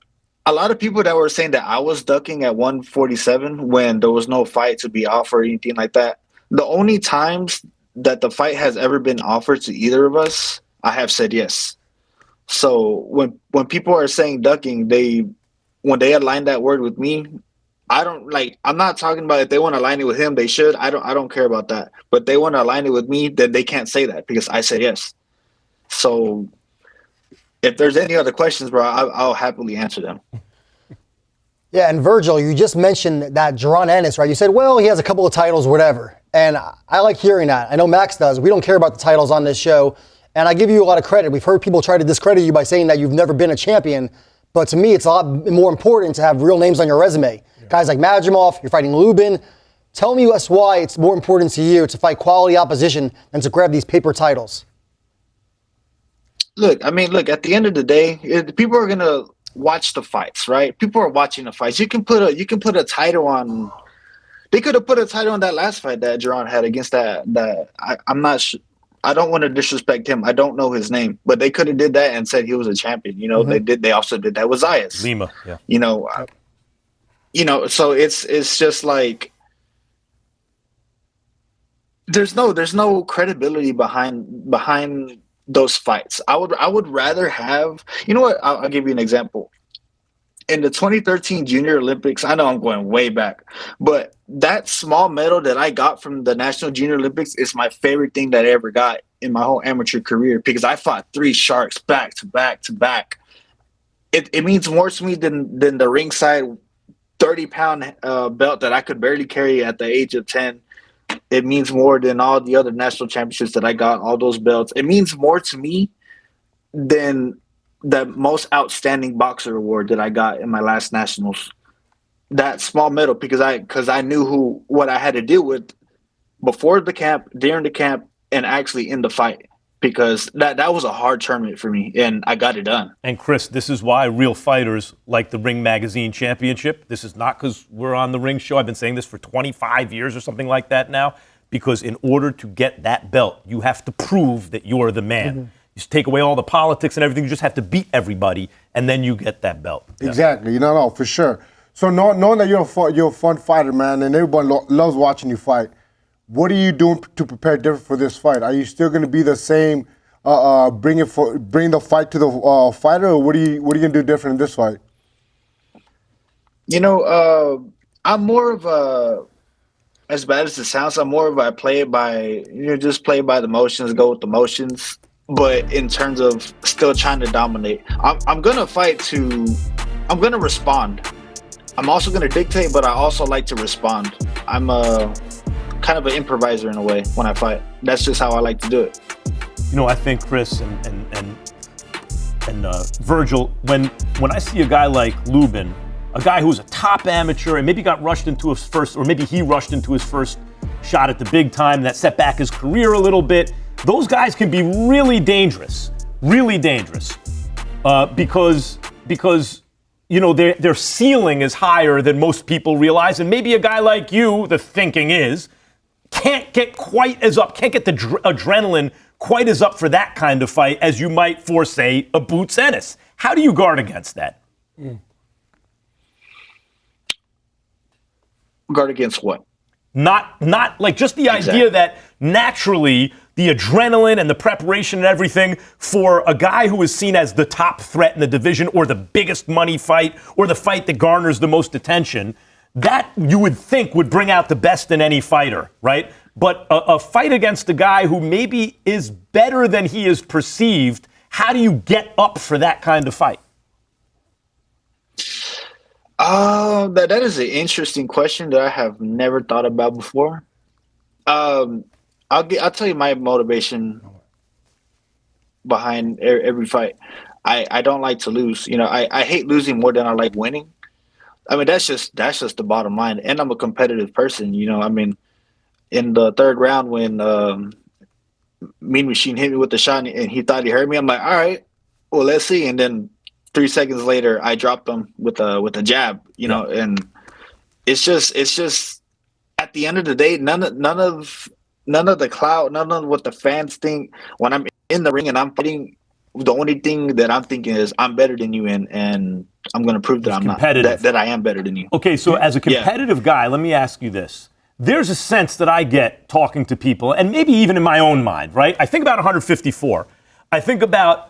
a lot of people that were saying that I was ducking at 147 when there was no fight to be offered or anything like that. The only times that the fight has ever been offered to either of us, I have said yes. So when people are saying ducking, when they align that word with me, I'm not talking about if they want to align it with him, they should. I don't care about that. But they want to align it with me, then they can't say that because I said yes. So if there's any other questions, bro, I'll happily answer them. Yeah, and Vergil, you just mentioned that Jaron Ennis, right? You said, well, he has a couple of titles, whatever. And I like hearing that. I know Max does. We don't care about the titles on this show. And I give you a lot of credit. We've heard people try to discredit you by saying that you've never been a champion. But to me, it's a lot more important to have real names on your resume. Yeah. Guys like Madrimov, you're fighting Lubin. Tell me why it's more important to you to fight quality opposition than to grab these paper titles. Look, at the end of the day, people are going to watch the fights, right? People are watching the fights. You can put a title on. They could have put a title on that last fight that Jaron had against that. I'm not sure. I don't want to disrespect him. I don't know his name, but they could have did that and said he was a champion. You know, They also did that with Zayas. Lima, yeah. So it's just like there's no credibility behind those fights. I would rather have. You know what? I'll give you an example. In the 2013 Junior Olympics, I know I'm going way back, but that small medal that I got from the National Junior Olympics is my favorite thing that I ever got in my whole amateur career because I fought 3 sharks back to back to back. It means more to me than the ringside 30-pound belt that I could barely carry at the age of 10. It means more than all the other national championships that I got, all those belts. It means more to me than the most outstanding boxer award that I got in my last nationals. That small medal because I knew what I had to deal with before the camp, during the camp, and actually in the fight. Because that was a hard tournament for me, and I got it done. And Chris, this is why real fighters like the Ring Magazine Championship. This is not because we're on the Ring Show. I've been saying this for 25 years or something like that now. Because in order to get that belt, you have to prove that you're the man. Mm-hmm. You take away all the politics and everything. You just have to beat everybody, and then you get that belt. Yeah. Exactly. No, for sure. So knowing that you're a fun fighter, man, and everyone loves watching you fight, what are you doing to prepare different for this fight? Are you still going to be the same, bring the fight to the fighter, or what are you going to do different in this fight? I'm more of a, as bad as it sounds, I'm more of a play it by, just play by the motions, go with the motions. But in terms of still trying to dominate, I'm going to fight I'm going to respond. I'm also going to dictate, but I also like to respond. I'm kind of an improviser in a way when I fight. That's just how I like to do it. I think Chris and Vergil, when I see a guy like Lubin, a guy who's a top amateur and maybe got rushed into his first, or maybe he rushed into his first shot at the big time, that set back his career a little bit. Those guys can be really dangerous, because their ceiling is higher than most people realize, and maybe a guy like you, the thinking is, can't get quite as up, can't get the adrenaline quite as up for that kind of fight as you might for, say, a Boots Ennis. How do you guard against that? Guard against what? Not like just the idea that naturally the adrenaline and the preparation and everything for a guy who is seen as the top threat in the division or the biggest money fight or the fight that garners the most attention, that you would think would bring out the best in any fighter, right? But a fight against a guy who maybe is better than he is perceived, how do you get up for that kind of fight? That is an interesting question that I have never thought about before. I'll tell you my motivation behind every fight. I don't like to lose. I hate losing more than I like winning. I mean, that's just the bottom line. And I'm a competitive person. In the third round when Mean Machine hit me with the shot and he thought he hurt me, I'm like, all right, well, let's see. And then 3 seconds later, I dropped him with a jab. And it's just at the end of the day, none of the clout, none of what the fans think when I'm in the ring and I'm fighting The only thing that I'm thinking is I'm better than you, and I'm going to prove that I'm not, that I am better than you. Okay, so as a competitive guy, let me ask you this. There's a sense that I get talking to people, and maybe even in my own mind, right? I think about 154. I think about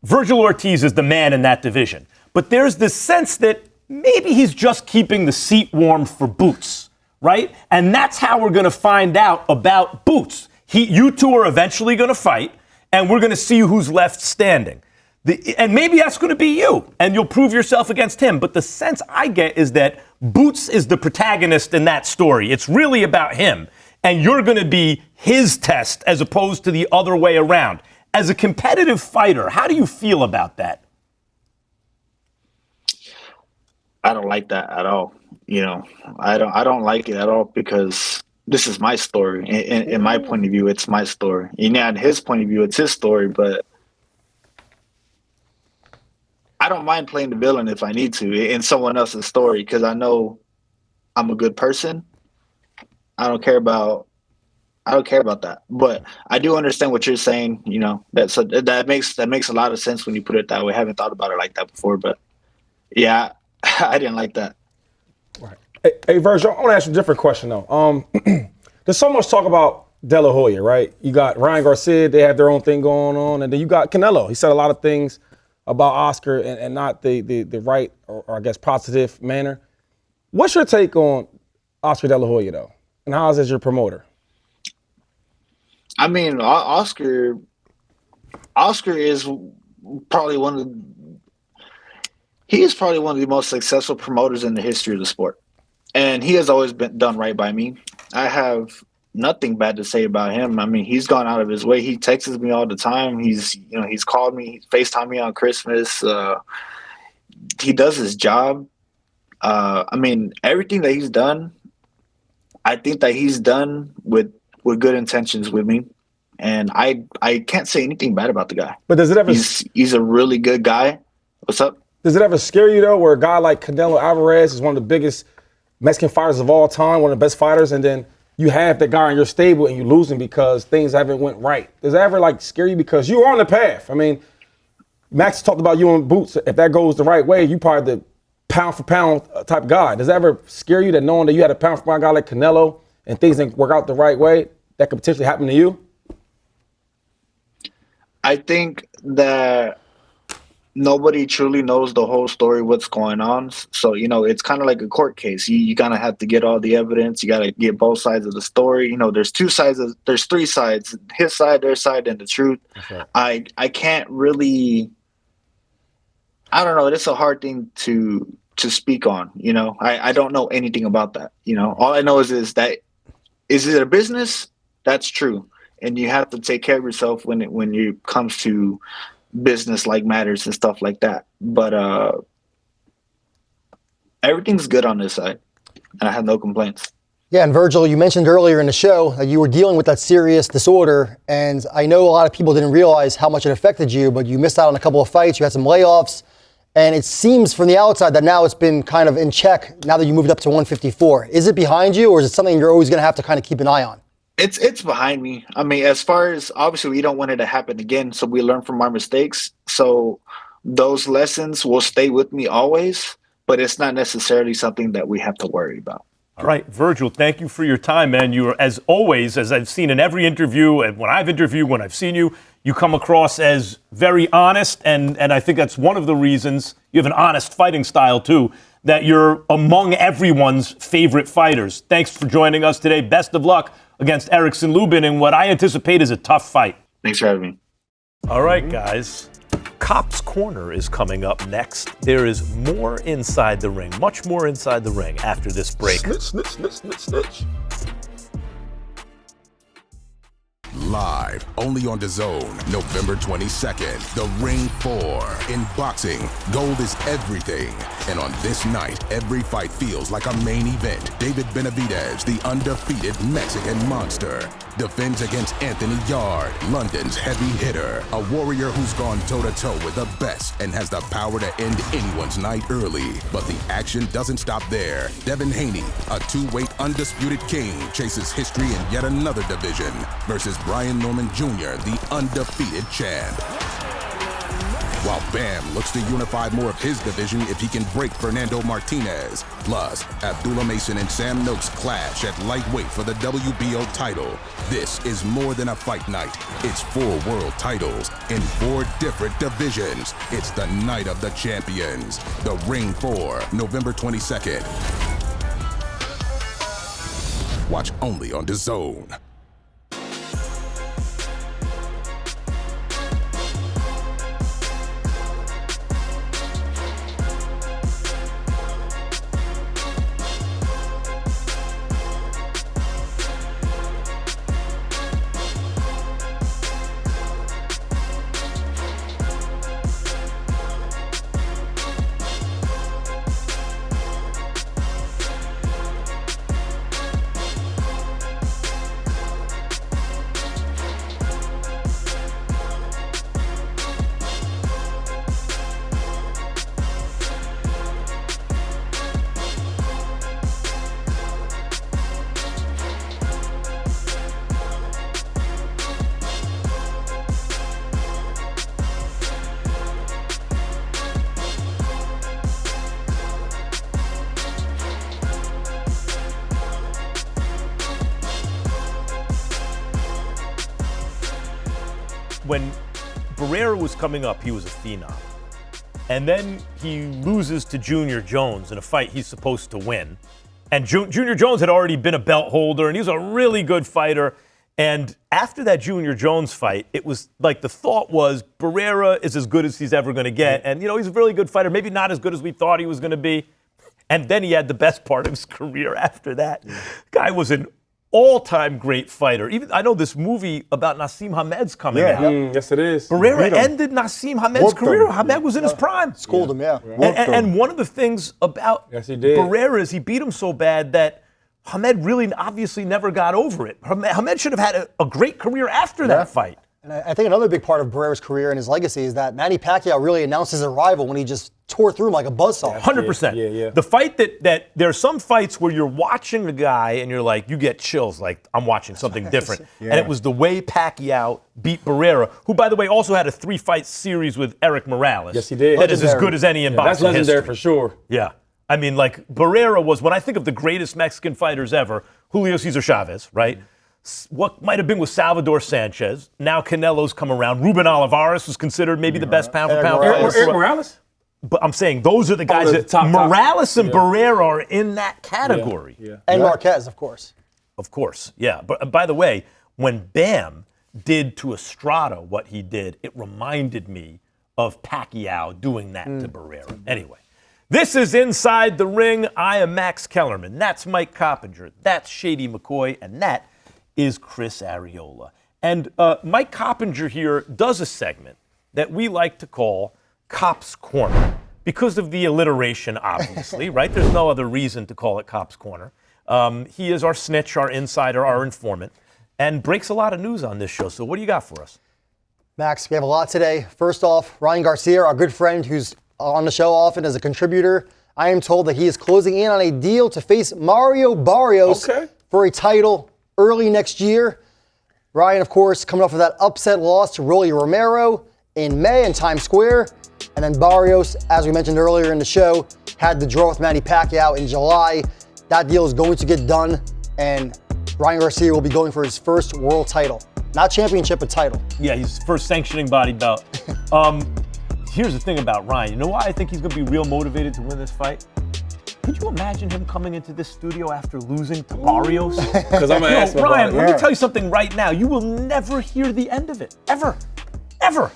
Vergil Ortiz as the man in that division. But there's this sense that maybe he's just keeping the seat warm for Boots, right? And that's how we're going to find out about Boots. You two are eventually going to fight, and we're going to see who's left standing. And maybe that's going to be you, and you'll prove yourself against him. But the sense I get is that Boots is the protagonist in that story. It's really about him, and you're going to be his test as opposed to the other way around. As a competitive fighter, how do you feel about that? I don't like that at all. I don't like it at all because this is my story. In my point of view, it's my story. In his point of view, it's his story, but I don't mind playing the villain if I need to in someone else's story because I know I'm a good person. I don't care about that. But I do understand what you're saying, that makes a lot of sense when you put it that way. I haven't thought about it like that before, but yeah, I didn't like that. Right. Hey, Vergil, I want to ask you a different question, though. There's so much talk about De La Hoya, right? You got Ryan Garcia, they have their own thing going on, and then you got Canelo. He said a lot of things about Oscar and not the right, or I guess, positive manner. What's your take on Oscar De La Hoya, though? And how is it your promoter? I mean, Oscar is probably one of the most successful promoters in the history of the sport. And he has always been done right by me. I have nothing bad to say about him. I mean, he's gone out of his way. He texts me all the time. He's called me, FaceTime me on Christmas. He does his job. I mean, everything that he's done, I think that he's done with good intentions with me. And I can't say anything bad about the guy. But does it ever? He's a really good guy. What's up? Does it ever scare you, though, where a guy like Canelo Alvarez is one of the biggest Mexican fighters of all time, one of the best fighters, and then you have that guy in your stable and you lose him because things haven't went right? Does that ever scare you because you're on the path? I mean, Max talked about you and Boots. If that goes the right way, you probably the pound for pound type guy. Does that ever scare you that knowing that you had a pound for pound guy like Canelo and things didn't work out the right way, that could potentially happen to you? I think that nobody truly knows the whole story, what's going on. So, it's kind of like a court case. You kind of have to get all the evidence. You got to get both sides of the story. There's there's three sides, his side, their side, and the truth. Okay. I can't really, I don't know. It's a hard thing to speak on, I don't know anything about that. All I know is that, is it a business? That's true. And you have to take care of yourself when it comes to business-like matters and stuff like that. But everything's good on this side, and I have no complaints. Yeah, and Vergil, you mentioned earlier in the show that you were dealing with that serious disorder, and I know a lot of people didn't realize how much it affected you, but you missed out on a couple of fights, you had some layoffs, and it seems from the outside that now it's been kind of in check now that you moved up to 154. Is it behind you, or is it something you're always going to have to kind of keep an eye on? It's behind me. I mean, as far as, obviously we don't want it to happen again, so we learn from our mistakes. So those lessons will stay with me always, but it's not necessarily something that we have to worry about. All right, Vergil, thank you for your time, man. You are, as always, as I've seen in every interview, and when I've interviewed, when I've seen you, you come across as very honest, and I think that's one of the reasons you have an honest fighting style, too, that you're among everyone's favorite fighters. Thanks for joining us today. Best of luck against Erickson Lubin in what I anticipate is a tough fight. Thanks for having me. All right, guys. Copp's Corner is coming up next. There is more inside the ring, much more inside the ring after this break. Snitch. Live, only on DAZN, November 22nd, The Ring 4. In boxing, gold is everything. And on this night, every fight feels like a main event. David Benavidez, the undefeated Mexican monster, defends against Anthony Yard, London's heavy hitter. A warrior who's gone toe-to-toe with the best and has the power to end anyone's night early. But the action doesn't stop there. Devin Haney, a two-weight undisputed king, chases history in yet another division versus Brian Norman Jr., the undefeated champ. while Bam looks to unify more of his division if he can break Fernando Martinez. Plus, Abdullah Mason and Sam Noakes clash at lightweight for the WBO title. This is more than a fight night. It's 4 world titles in 4 different divisions. It's the night of the champions. The Ring 4, November 22nd. Watch only on DAZN. When Barrera was coming up, he was a phenom. And then he loses to Junior Jones in a fight he's supposed to win. And Junior Jones had already been a belt holder, and he was a really good fighter. And after that Junior Jones fight, it was like the thought was Barrera is as good as he's ever going to get. And, you know, he's a really good fighter, maybe not as good as we thought he was going to be. And then he had the best part of his career after that. Guy was an all-time great fighter. Even I know this movie about Naseem Hamed's coming out. Yes, it is. Barrera ended Naseem Hamed's career. Hamed was in his prime. Schooled him, yeah. And one of the things about Barrera is he beat him so bad that Hamed really obviously never got over it. Hamed should have had a great career after that fight. And I think another big part of Barrera's career and his legacy is that Manny Pacquiao really announced his arrival when he just tore through him like a buzzsaw. 100%. The fight that there are some fights where you're watching the guy and you're like, you get chills, like I'm watching something different. And it was the way Pacquiao beat Barrera, who, by the way, also had a 3-fight series with Eric Morales. Yes, he did. That is as good as any in boxing That's legendary history. for sure. Yeah. I mean, like, Barrera was, when I think of the greatest Mexican fighters ever, Julio Cesar Chavez, right? What might have been with Salvador Sanchez. Now Canelo's come around. Ruben Olivares was considered maybe the best pound-for-pound fighter. Eric Morales? But I'm saying those are the guys that Morales and Barrera are in that category. And Marquez, of course. Of course, yeah. But by the way, when Bam did to Estrada what he did, it reminded me of Pacquiao doing that to Barrera. Anyway, this is Inside the Ring. I am Max Kellerman. That's Mike Coppinger. That's Shady McCoy. And that is Chris Arreola. And Mike Coppinger here does a segment that we like to call Copp's Corner because of the alliteration, obviously, right? There's no other reason to call it Copp's Corner. He is our snitch, our insider, our informant, and breaks a lot of news on this show. So what do you got for us? Max, we have a lot today. First off, Ryan Garcia, our good friend who's on the show often as a contributor, I am told that he is closing in on a deal to face Mario Barrios for a title early next year. Ryan, of course, coming off of that upset loss to Rolly Romero in May in Times Square. And then Barrios, as we mentioned earlier in the show, had the draw with Manny Pacquiao in July. That deal is going to get done, and Ryan Garcia will be going for his first world title. Not championship, but title. Yeah, his first sanctioning body bout. Here's the thing about Ryan. You know why I think he's going to be real motivated to win this fight? Could you imagine him coming into this studio after losing to Barrios? Because I'm going to ask Ryan, let me tell you something right now. You will never hear the end of it. Ever. Ever.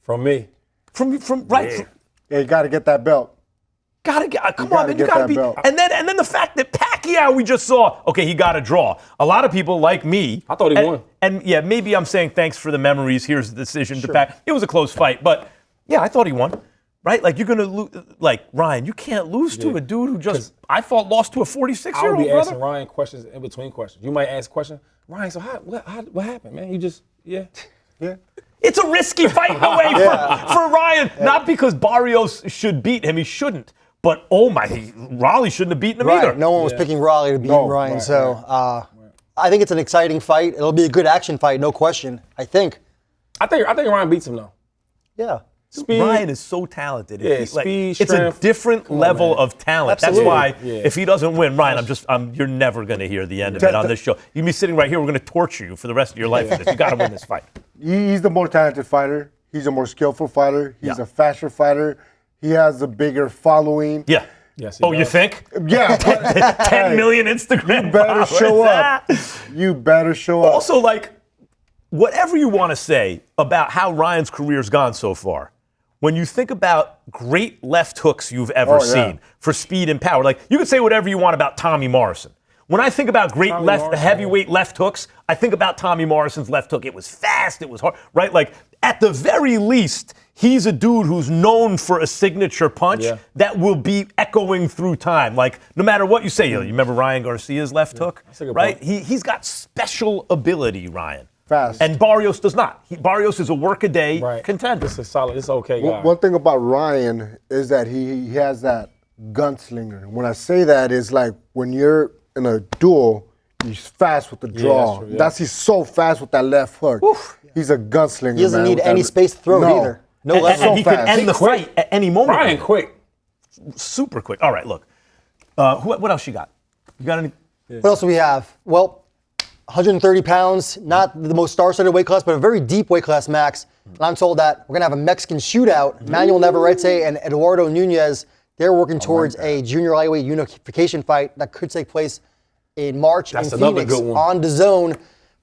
From me. From right. Yeah, you got to get that belt. Come on, man. You gotta be. Belt. And then the fact that Pacquiao, we just saw. Okay, he got a draw. A lot of people like me. I thought he won. And yeah, maybe I'm saying thanks for the memories. Here's the decision to Pac. It was a close fight, but yeah, I thought he won. Right? Like you're gonna lose. Like Ryan, you can't lose to a dude who just lost to a 46-year-old brother. I'll be asking Ryan questions in between questions. You might ask a question. Ryan, so what happened, man? You just yeah. It's a risky fight in a way for Ryan. Not because Barrios should beat him. He shouldn't. But, Raleigh shouldn't have beaten him either. No one was picking Raleigh to beat Ryan. I think it's an exciting fight. It'll be a good action fight, no question, I think. I think Ryan beats him, though. Yeah. Ryan is so talented. Yeah, It's speed, a different level of talent. Absolutely. That's why if he doesn't win, Ryan, you're never going to hear the end of it on this show. You'll be sitting right here. We're going to torture you for the rest of your life with this. You got to win this fight. He's the more talented fighter. He's a more skillful fighter. He's a faster fighter. He has a bigger following. Yeah. Yes, you think? Yeah. 10 million Instagram You better followers. show up. You better show up. Also, whatever you want to say about how Ryan's career's gone so far, when you think about great left hooks you've ever seen for speed and power, you could say whatever you want about Tommy Morrison. When I think about great heavyweight left hooks, I think about Tommy Morrison's left hook. It was fast, it was hard, right? At the very least, he's a dude who's known for a signature punch that will be echoing through time. No matter what you say, you remember Ryan Garcia's left hook, right? He's got special ability, Ryan. Fast. And Barrios does not. Barrios is a work-a-day contender. This is solid. It's okay, guy. One thing about Ryan is that he has that gunslinger. When I say that, is when you're in a duel, he's fast with the draw. He's so fast with that left hook. Oof. He's a gunslinger. He doesn't need any space to throw either. No left. And he could end the fight at any moment. Ryan quick. Super quick. All right, look. What else you got? You got any? What else do we have? Well, 130 pounds, not the most star-studded weight class, but a very deep weight class, Max. And I'm told that we're going to have a Mexican shootout. Emanuel Navarrete and Eduardo Nunez, they're working towards a junior lightweight unification fight that could take place in March in Phoenix on DAZN.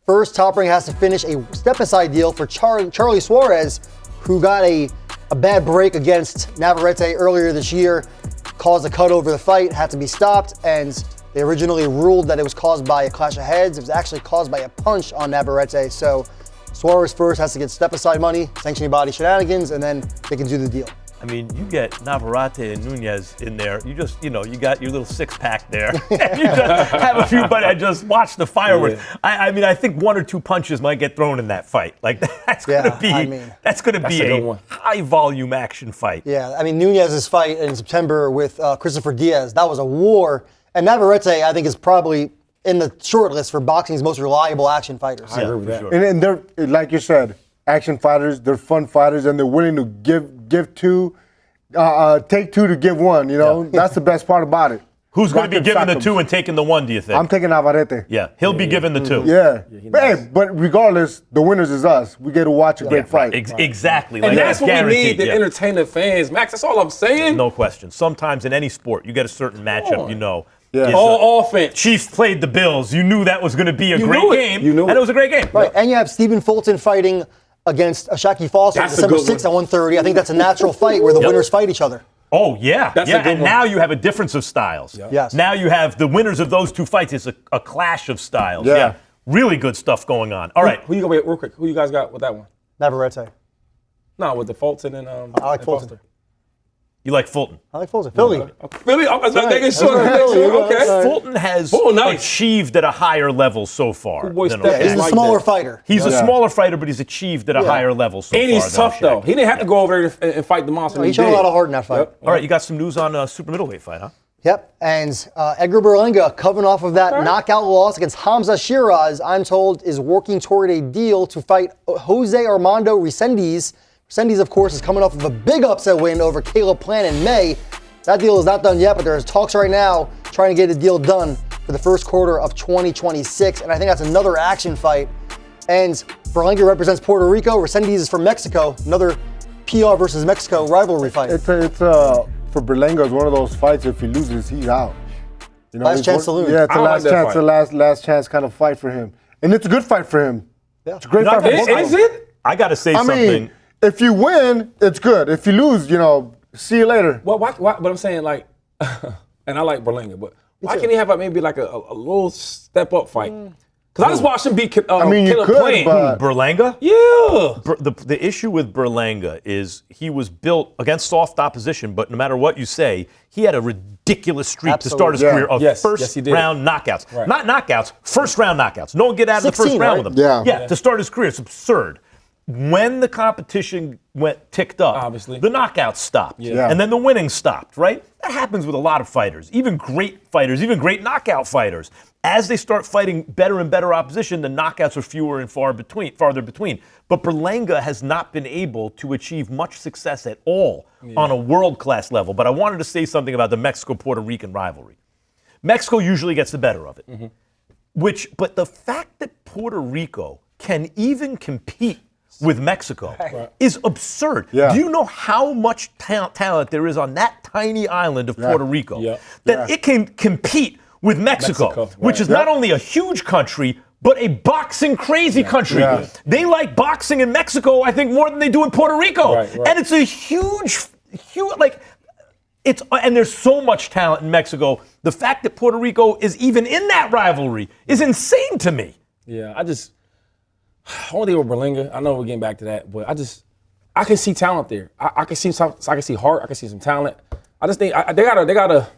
First, Top Rank has to finish a step-aside deal for Charlie Suarez, who got a bad break against Navarrete earlier this year, caused a cut over the fight, had to be stopped, and they originally ruled that it was caused by a clash of heads. It was actually caused by a punch on Navarrete. So Suarez first has to get step-aside money, sanctioning body shenanigans, and then they can do the deal. I mean, you get Navarrete and Nunez in there. You just, you got your little six-pack there. And you just have a few, but I just watched the fireworks. Yeah. I mean, I think one or two punches might get thrown in that fight. That's going to be a high-volume action fight. Yeah, I mean, Nunez's fight in September with Christopher Diaz, that was a war. And Navarrete, I think, is probably in the short list for boxing's most reliable action fighters. I agree with that. Sure. And they're, like you said, action fighters. They're fun fighters, and they're willing to give two, take two to give one. That's the best part about it. Who's going to be giving the two and taking the one, do you think? I'm taking Navarrete. Yeah, he'll be giving the two. Yeah. But regardless, the winners is us. We get to watch a great fight. Exactly. And that's what we need to entertain the fans, Max. That's all I'm saying. No question. Sometimes in any sport, you get a certain matchup, Yeah. All offense. Chiefs played the Bills. You knew that was going to be a great game. And it was a great game. Right. And you have Stephen Fulton fighting against Ashaki Foster on December 6th at 130. I think that's a natural fight where the winners fight each other. Oh, yeah. And now you have a difference of styles. Yep. Yes. Now you have the winners of those two fights. It's a clash of styles. Yeah. Really good stuff going on. All right. Who you got, real quick, who you guys got with that one? Navarrete. No, with the Fulton and I like Fulton. Foster. You like Fulton? I like Fulton. Philly. Philly? I was making sure. Okay. Fulton has achieved at a higher level so far. He's a smaller fighter. He's a smaller fighter, but he's achieved at a higher level so far. And he's tough, though. He didn't have to go over there and fight the monster. He showed a lot of heart in that fight. Yep. All right, you got some news on super middleweight fight, huh? Yep, and Edgar Berlanga, coming off of that knockout loss against Hamza Shiraz, I'm told is working toward a deal to fight Jose Armando Resendiz. Resendiz, of course, is coming off of a big upset win over Caleb Plant in May. That deal is not done yet, but there's talks right now trying to get a deal done for the first quarter of 2026, and I think that's another action fight. And Berlanga represents Puerto Rico. Resendiz is from Mexico. Another PR versus Mexico rivalry fight. It's for Berlanga, it's one of those fights. If he loses, he's out. Last chance to lose. Yeah, it's the last chance, the last chance kind of fight for him, and it's a good fight for him. Yeah, it's a great fight for both. Is it? I got to say something. If you win, it's good. If you lose, see you later. Well, why, but I'm saying, and I like Berlanga, but why can't he have maybe a little step-up fight? Because I just watched him beat you could, but Berlanga? Yeah. The issue with Berlanga is he was built against soft opposition, but no matter what you say, he had a ridiculous streak to start his career of first-round knockouts. Right. Not knockouts, first-round knockouts. No one get out of the first round with him. Yeah. To start his career. It's absurd. when the competition ticked up, obviously, the knockouts stopped. Yeah. And then the winning stopped, right? That happens with a lot of fighters, even great fighters, even great knockout fighters. As they start fighting better and better opposition, the knockouts are fewer and farther between. But Berlanga has not been able to achieve much success at all on a world-class level. But I wanted to say something about the Mexico-Puerto Rican rivalry. Mexico usually gets the better of it. But the fact that Puerto Rico can even compete with Mexico is absurd. Yeah. Do you know how much talent there is on that tiny island of Puerto Rico that it can compete with Mexico. Which is not only a huge country, but a boxing crazy country. Yeah. They like boxing in Mexico, I think, more than they do in Puerto Rico. And it's a huge, and there's so much talent in Mexico. The fact that Puerto Rico is even in that rivalry is insane to me. Yeah, only thing with Berlanga, I know we're getting back to that, but I can see talent there. I can see heart. I can see some talent. I just think they gotta.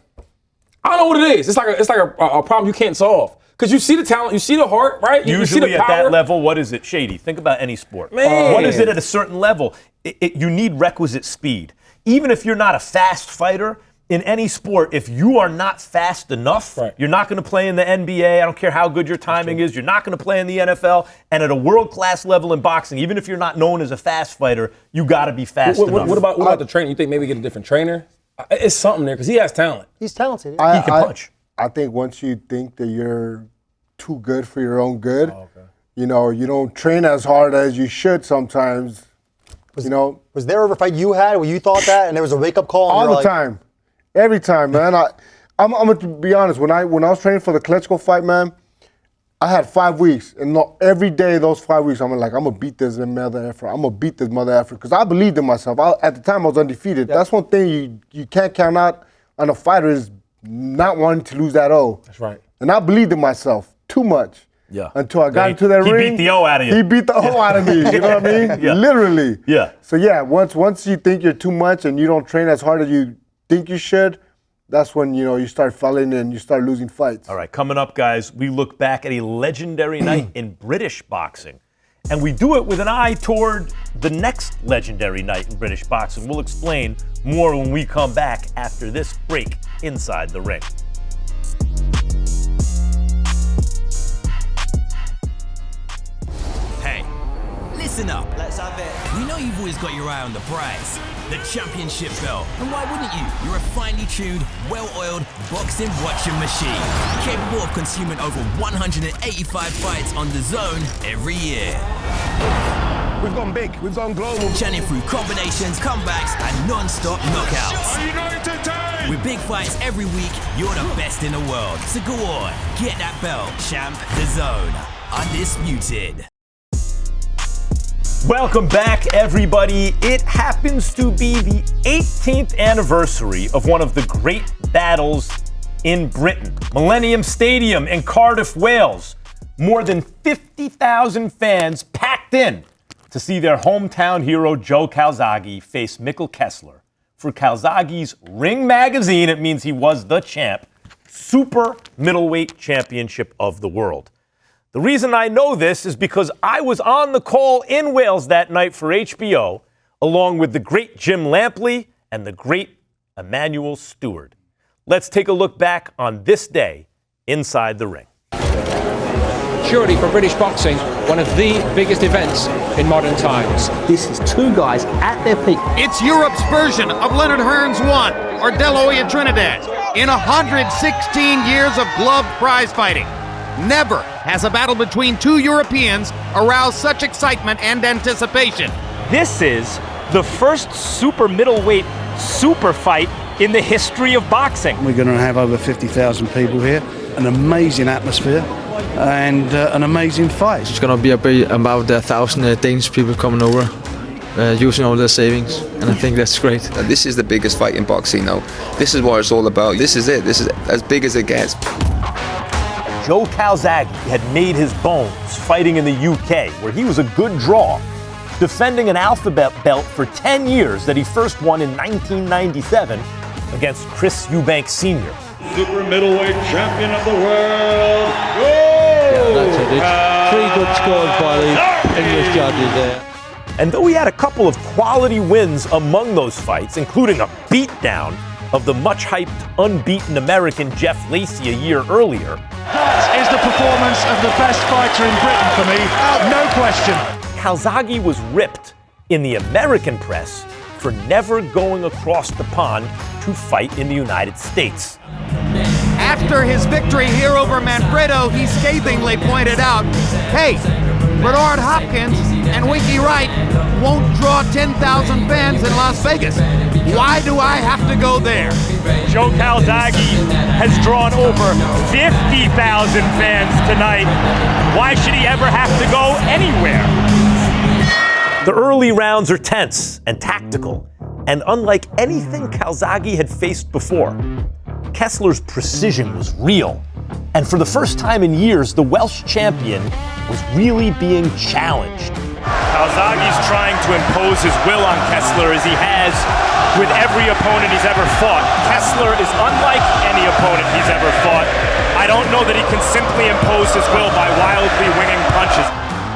I don't know what it is. It's like a problem you can't solve. Because you see the talent, you see the heart, right? Usually you see the at power. that level, what is it, Shady? Think about any sport. Man. What is it at a certain level? You need requisite speed. Even if you're not a fast fighter, in any sport, if you are not fast enough, you're not going to play in the NBA. I don't care how good your timing is. You're not going to play in the NFL. And at a world-class level in boxing, even if you're not known as a fast fighter, you got to be fast enough. What about the training? You think maybe get a different trainer? It's something there because he has talent. He's talented. He can punch. I think once you think that you're too good for your own good, you don't train as hard as you should sometimes. Was there ever a fight you had where you thought that and there was a wake-up call? All the time. Every time, man. I'm going to be honest. When I was training for the Klitschko fight, man, I had 5 weeks. And every day those 5 weeks, I'm going to beat this mother effer. I'm going to beat this mother effer. Because I believed in myself. At the time, I was undefeated. That's one thing you can't count out on a fighter is not wanting to lose that O. That's right. And I believed in myself too much. Yeah. Until I got into that ring. He beat the O out of you. He beat the O out of me. You know what I mean? Yeah. Literally. Yeah. So, yeah, once you think you're too much and you don't train as hard as you think you should, that's when, you start falling and you start losing fights. All right, coming up, guys, we look back at a legendary night in British boxing. And we do it with an eye toward the next legendary night in British boxing. We'll explain more when we come back after this break inside the ring. Hey, listen up. Let's have it. We know you've always got your eye on the prize, the championship belt. And why wouldn't you? You're a finely tuned, well-oiled boxing watching machine, capable of consuming over 185 fights on the zone every year. We've gone big, we've gone global. Churning through combinations, comebacks, and non-stop knockouts. With big fights every week, you're the best in the world. So go on, get that belt, champ. The Zone, undisputed. Welcome back, everybody. It happens to be the 18th anniversary of one of the great battles in Britain. Millennium Stadium in Cardiff, Wales. More than 50,000 fans packed in to see their hometown hero Joe Calzaghe face Mikkel Kessler for Calzaghe's Ring Magazine. It means he was the champ. Super middleweight championship of the world. The reason I know this is because I was on the call in Wales that night for HBO, along with the great Jim Lampley and the great Emanuel Stewart. Let's take a look back on this day inside the ring. Surely for British boxing, one of the biggest events in modern times. This is two guys at their peak. It's Europe's version of Leonard Hearns 1 or De La Hoya Trinidad. In 116 years of gloved prize fighting, never has a battle between two Europeans aroused such excitement and anticipation. This is the first super middleweight super fight in the history of boxing. We're going to have over 50,000 people here, an amazing atmosphere and an amazing fight. It's going to be about 1,000 Danish people coming over, using all their savings, and I think that's great. This is the biggest fight in boxing now. This is what it's all about. This is it. This is as big as it gets. Joe Calzaghe had made his bones fighting in the UK, where he was a good draw, defending an alphabet belt for 10 years that he first won in 1997 against Chris Eubank Jr. Super middleweight champion of the world. Yeah, that's it. It's three good scores by the English judges there. And though he had a couple of quality wins among those fights, including a beatdown of the much-hyped, unbeaten American Jeff Lacey a year earlier. That is the performance of the best fighter in Britain for me, no question. Calzaghe was ripped in the American press for never going across the pond to fight in the United States. After his victory here over Manfredo, he scathingly pointed out, hey, Bernard Hopkins and Winky Wright won't draw 10,000 fans in Las Vegas. Why do I have to go there? Joe Calzaghe has drawn over 50,000 fans tonight. Why should he ever have to go anywhere? The early rounds are tense and tactical, and unlike anything Calzaghe had faced before, Kessler's precision was real. And for the first time in years, the Welsh champion was really being challenged. Calzaghe's trying to impose his will on Kessler as he has with every opponent he's ever fought. Kessler is unlike any opponent he's ever fought. I don't know that he can simply impose his will by wildly winging punches.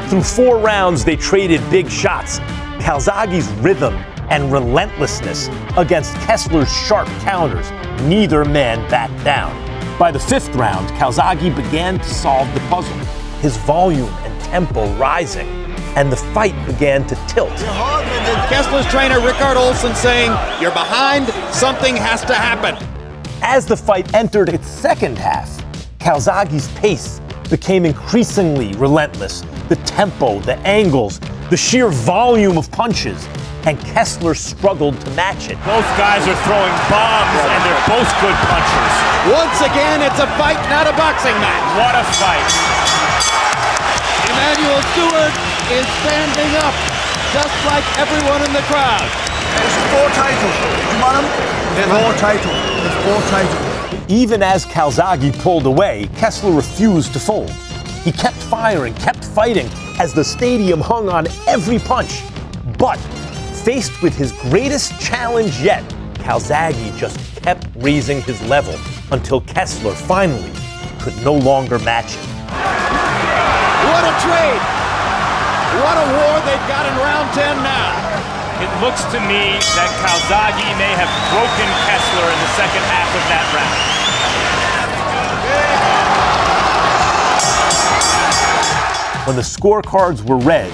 Through 4 rounds, they traded big shots. Calzaghe's rhythm and relentlessness against Kessler's sharp counters, neither man backed down. By the 5th round, Calzaghe began to solve the puzzle, his volume and tempo rising, and the fight began to tilt. Kessler's trainer, Rickard Olsen, saying, you're behind, something has to happen. As the fight entered its second half, Calzaghe's pace became increasingly relentless. The tempo, the angles, the sheer volume of punches, and Kessler struggled to match it. Both guys are throwing bombs, and they're both good punchers. Once again, it's a fight, not a boxing match. What a fight. Emanuel Stewart is standing up, just like everyone in the crowd. It's 4 titles. You want them? 4 titles. It's 4 titles. Even as Calzaghe pulled away, Kessler refused to fold. He kept firing, kept fighting, as the stadium hung on every punch. But faced with his greatest challenge yet, Calzaghe just kept raising his level until Kessler finally could no longer match it. What a trade! What a war they've got in round 10 now. It looks to me that Calzaghe may have broken Kessler in the second half of that round. When the scorecards were read,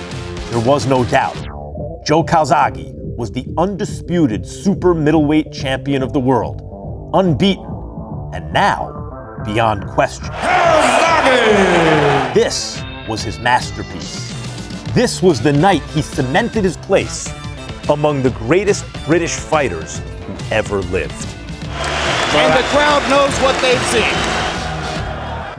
there was no doubt. Joe Calzaghe was the undisputed super middleweight champion of the world, unbeaten, and now beyond question. This was his masterpiece. This was the night he cemented his place among the greatest British fighters who ever lived. And the crowd knows what they've seen.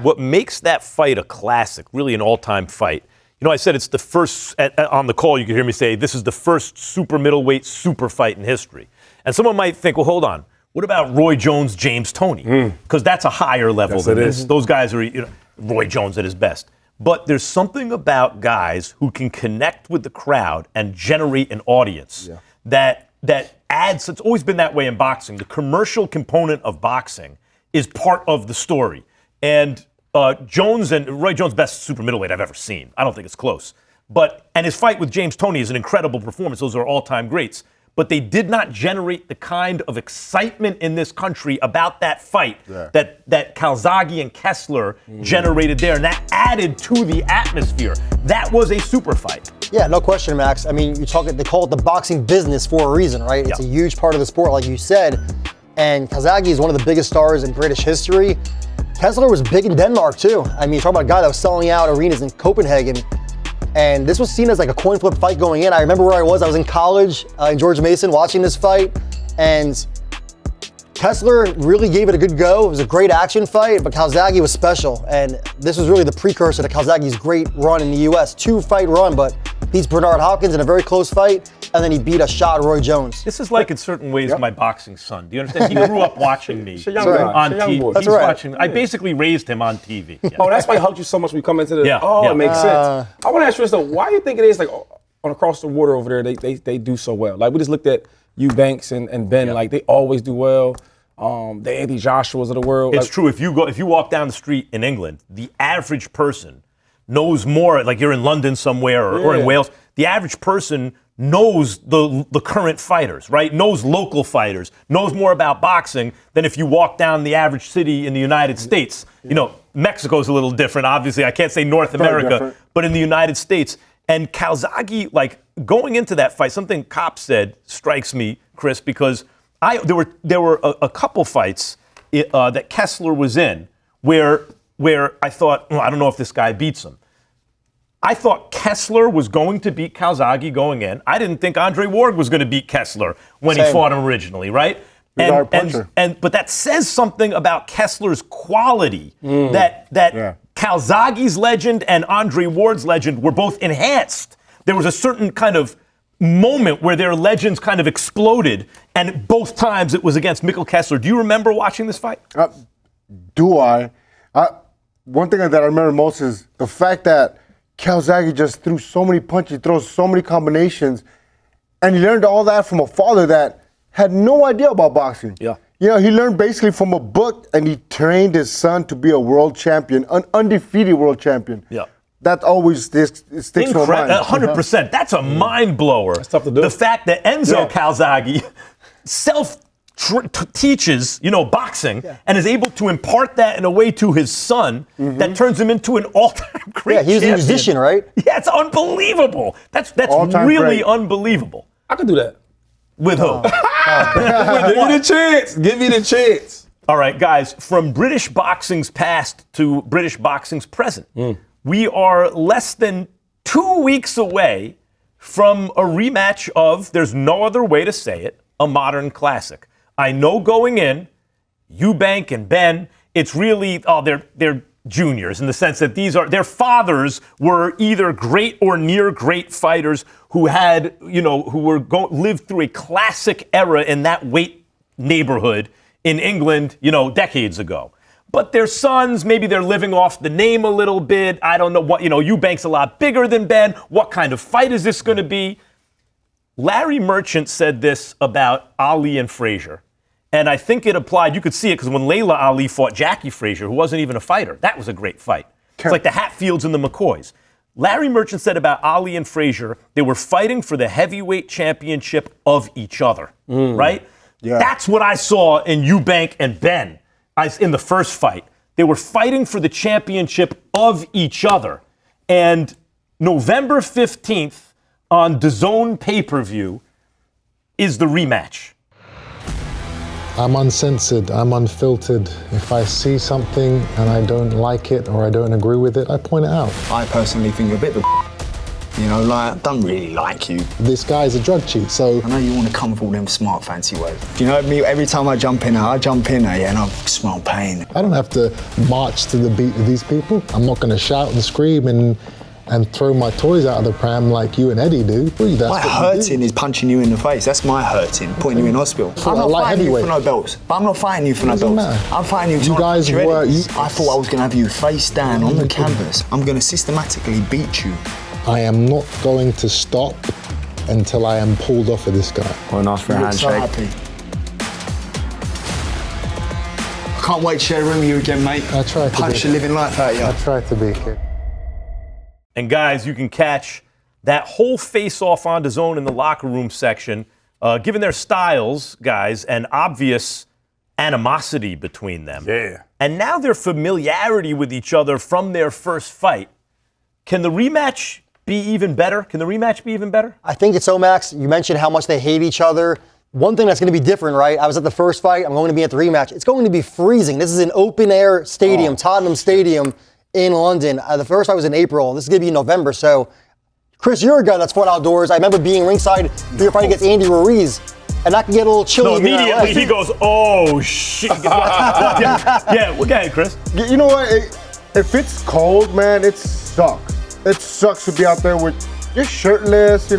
What makes that fight a classic, really an all-time fight, you know, I said it's the first, on the call you could hear me say, this is the first super middleweight super fight in history. And someone might think, well, hold on, what about Roy Jones, James Toney? Because that's a higher level than this. Those guys are, you know, Roy Jones at his best. But there's something about guys who can connect with the crowd and generate an audience that adds, it's always been that way in boxing. The commercial component of boxing is part of the story. And Jones and Roy Jones, best super middleweight I've ever seen. I don't think it's close. And his fight with James Toney is an incredible performance. Those are all-time greats. But they did not generate the kind of excitement in this country about that fight that Calzaghe and Kessler generated there. And that added to the atmosphere. That was a super fight. Yeah, no question, Max. I mean, they call it the boxing business for a reason, right? It's a huge part of the sport, like you said. And Calzaghe is one of the biggest stars in British history. Kessler was big in Denmark, too. I mean, you're talking about a guy that was selling out arenas in Copenhagen. And this was seen as like a coin flip fight going in. I remember where I was in college in George Mason watching this fight. And Kessler really gave it a good go. It was a great action fight, but Calzaghe was special. And this was really the precursor to Calzaghe's great run in the U.S. 2-fight run, but beats Bernard Hopkins in a very close fight. And then he beat a shot Roy Jones. This is like in certain ways my boxing son. Do you understand? He grew up watching me on TV. That's right. Watching. I basically raised him on TV. Yeah. Oh, that's why he hugged you so much when we come into the. It makes sense. I want to ask you this though: why do you think it is like on across the water over there they do so well? Like we just looked at Eubanks and Ben. Like they always do well. The Anthony Joshuas of the world. It's true. If you walk down the street in England, the average person knows more. Like you're in London somewhere or in Wales. the average person knows the current fighters, right? Knows local fighters, knows more about boxing than if you walk down the average city in the United States. You know, Mexico's a little different, obviously. I can't say North America, but in the United States. And Calzaghe, like, going into that fight, something Copp said strikes me, Chris, because there were a couple fights that Kessler was in where I thought, well, I don't know if this guy beats him. I thought Kessler was going to beat Calzaghe going in. I didn't think Andre Ward was going to beat Kessler when he fought him originally, right? But that says something about Kessler's quality, that Calzaghe's legend and Andre Ward's legend were both enhanced. There was a certain kind of moment where their legends kind of exploded, and both times it was against Mikkel Kessler. Do you remember watching this fight? Do I? One thing that I remember most is the fact that Calzaghe just threw so many punches, throws so many combinations, and he learned all that from a father that had no idea about boxing. Yeah. You know, he learned basically from a book, and he trained his son to be a world champion, an undefeated world champion. Yeah. That always sticks to my mind. 100%. That's a mind blower. That's tough to do. The fact that Enzo Calzaghe teaches, boxing, and is able to impart that in a way to his son that turns him into an all-time great champion. He's a musician, right? Yeah, it's unbelievable. That's really great. Unbelievable. I can do that. With who? Give me the chance. Give me the chance. All right, guys, from British boxing's past to British boxing's present, we are less than 2 weeks away from a rematch of, there's no other way to say it, a modern classic. I know going in, Eubank and Ben, it's really, they're juniors in the sense that their fathers were either great or near great fighters who had, lived through a classic era in that weight neighborhood in England, decades ago. But their sons, maybe they're living off the name a little bit. I don't know what, Eubank's a lot bigger than Ben. What kind of fight is this going to be? Larry Merchant said this about Ali and Frazier. And I think it applied, you could see it, because when Layla Ali fought Jackie Frazier, who wasn't even a fighter, that was a great fight. It's like the Hatfields and the McCoys. Larry Merchant said about Ali and Frazier, they were fighting for the heavyweight championship of each other, right? Yeah. That's what I saw in Eubank and Ben in the first fight. They were fighting for the championship of each other. And November 15th on DAZN pay-per-view is the rematch. I'm uncensored, I'm unfiltered. If I see something and I don't like it or I don't agree with it, I point it out. I personally think you're a bit of a I don't really like you. This guy's a drug cheat, so... I know you want to come with all them smart fancy words. You know me, every time I jump in there, and I smell pain. I don't have to march to the beat of these people. I'm not going to shout and scream and throw my toys out of the pram like you and Eddie do. My hurting is punching you in the face. That's my hurting, putting you in hospital. I'm not fighting you for no belts. But I'm not fighting you for no belts. I'm fighting you. You guys were... I thought I was going to have you face down on the canvas. I'm going to systematically beat you. I am not going to stop until I am pulled off of this guy. I want to ask for a handshake. So happy. I can't wait to share a room with you again, mate. I try to punch the living life out of you. I try to be, kid. And guys, you can catch that whole face-off on DAZN in the locker room section, given their styles, guys, and obvious animosity between them. Yeah. And now their familiarity with each other from their first fight. Can the rematch be even better? Can the rematch be even better? I think it's so, Max. You mentioned how much they hate each other. One thing that's going to be different, right? I was at the first fight. I'm going to be at the rematch. It's going to be freezing. This is an open-air stadium, Tottenham Stadium in London. The first fight was in April. This is going to be in November. So, Chris, you're a guy that's fought outdoors. I remember being ringside for your fight against Andy Ruiz. And that can get a little chilly. No, immediately he goes, oh, shit. Yeah, well, go ahead, Chris. You know what? If it's cold, man, it sucks. It sucks to be out there with you're shirtless,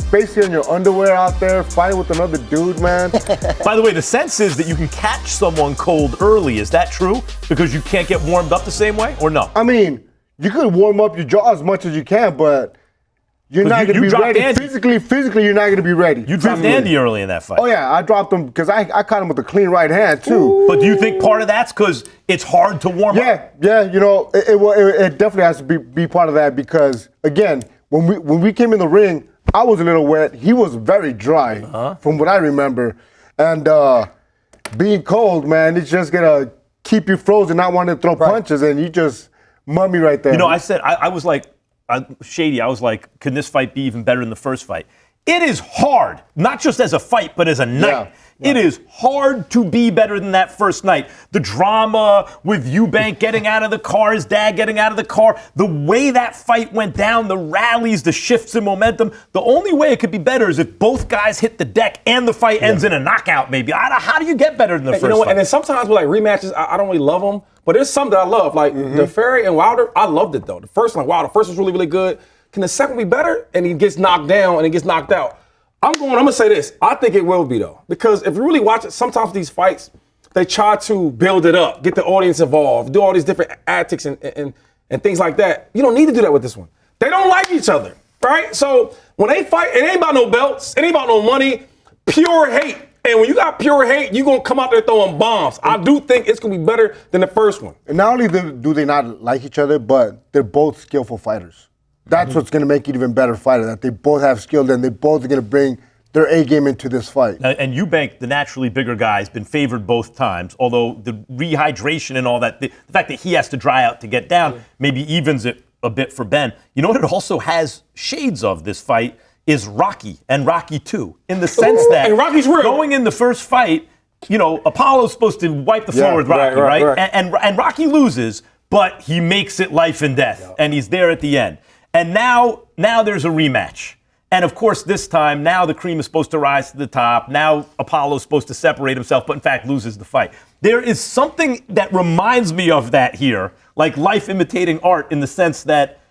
basically in your underwear out there, fighting with another dude, man. By the way, the sense is that you can catch someone cold early. Is that true? Because you can't get warmed up the same way, or no? I mean, you could warm up your jaw as much as you can, but you're not going to be ready. Physically, you're not going to be ready. You dropped Andy early in that fight. Oh, yeah, I dropped him because I caught him with a clean right hand, too. Ooh. But do you think part of that's because it's hard to warm up? Yeah, it definitely has to be part of that because, again, when we came in the ring, I was a little wet. He was very dry, from what I remember. And being cold, man, it's just gonna keep you frozen, not wanting to throw punches, and you just mummy right there. You know, I said I was like Shady. I was like, can this fight be even better than the first fight? It is hard, not just as a fight, but as a night. Yeah. It is hard to be better than that first night. The drama with Eubank getting out of the car, his dad getting out of the car, the way that fight went down, the rallies, the shifts in momentum. The only way it could be better is if both guys hit the deck and the fight ends in a knockout, maybe. How do you get better than the first fight? And then sometimes with like rematches, I don't really love them, but there's some that I love. Like the Ferry and Wilder, I loved it though. The first one, wow, the first was really, really good. Can the second be better? And he gets knocked down and he gets knocked out. I'm gonna say this. I think it will be though, because if you really watch it, sometimes these fights they try to build it up, get the audience involved, do all these different antics and things like that. You don't need to do that with this one. They don't like each other, right? So when they fight, it ain't about no belts, it ain't about no money, pure hate. And when you got pure hate, you're gonna come out there throwing bombs. I do think it's gonna be better than the first one. And not only do they not like each other, but they're both skillful fighters. That's what's going to make it even better fighter, that they both have skill and they both are going to bring their A game into this fight. And Eubank, the naturally bigger guy, has been favored both times, although the rehydration and all that, the fact that he has to dry out to get down maybe evens it a bit for Ben. You know what it also has shades of, this fight, is Rocky and Rocky II, in the sense that and Rocky's real. Going in the first fight, you know, Apollo's supposed to wipe the floor with Rocky, right? And Rocky loses, but he makes it life and death, and he's there at the end. And now there's a rematch. And of course, this time, now the cream is supposed to rise to the top. Now Apollo's supposed to separate himself, but in fact loses the fight. There is something that reminds me of that here, like life imitating art, in the sense that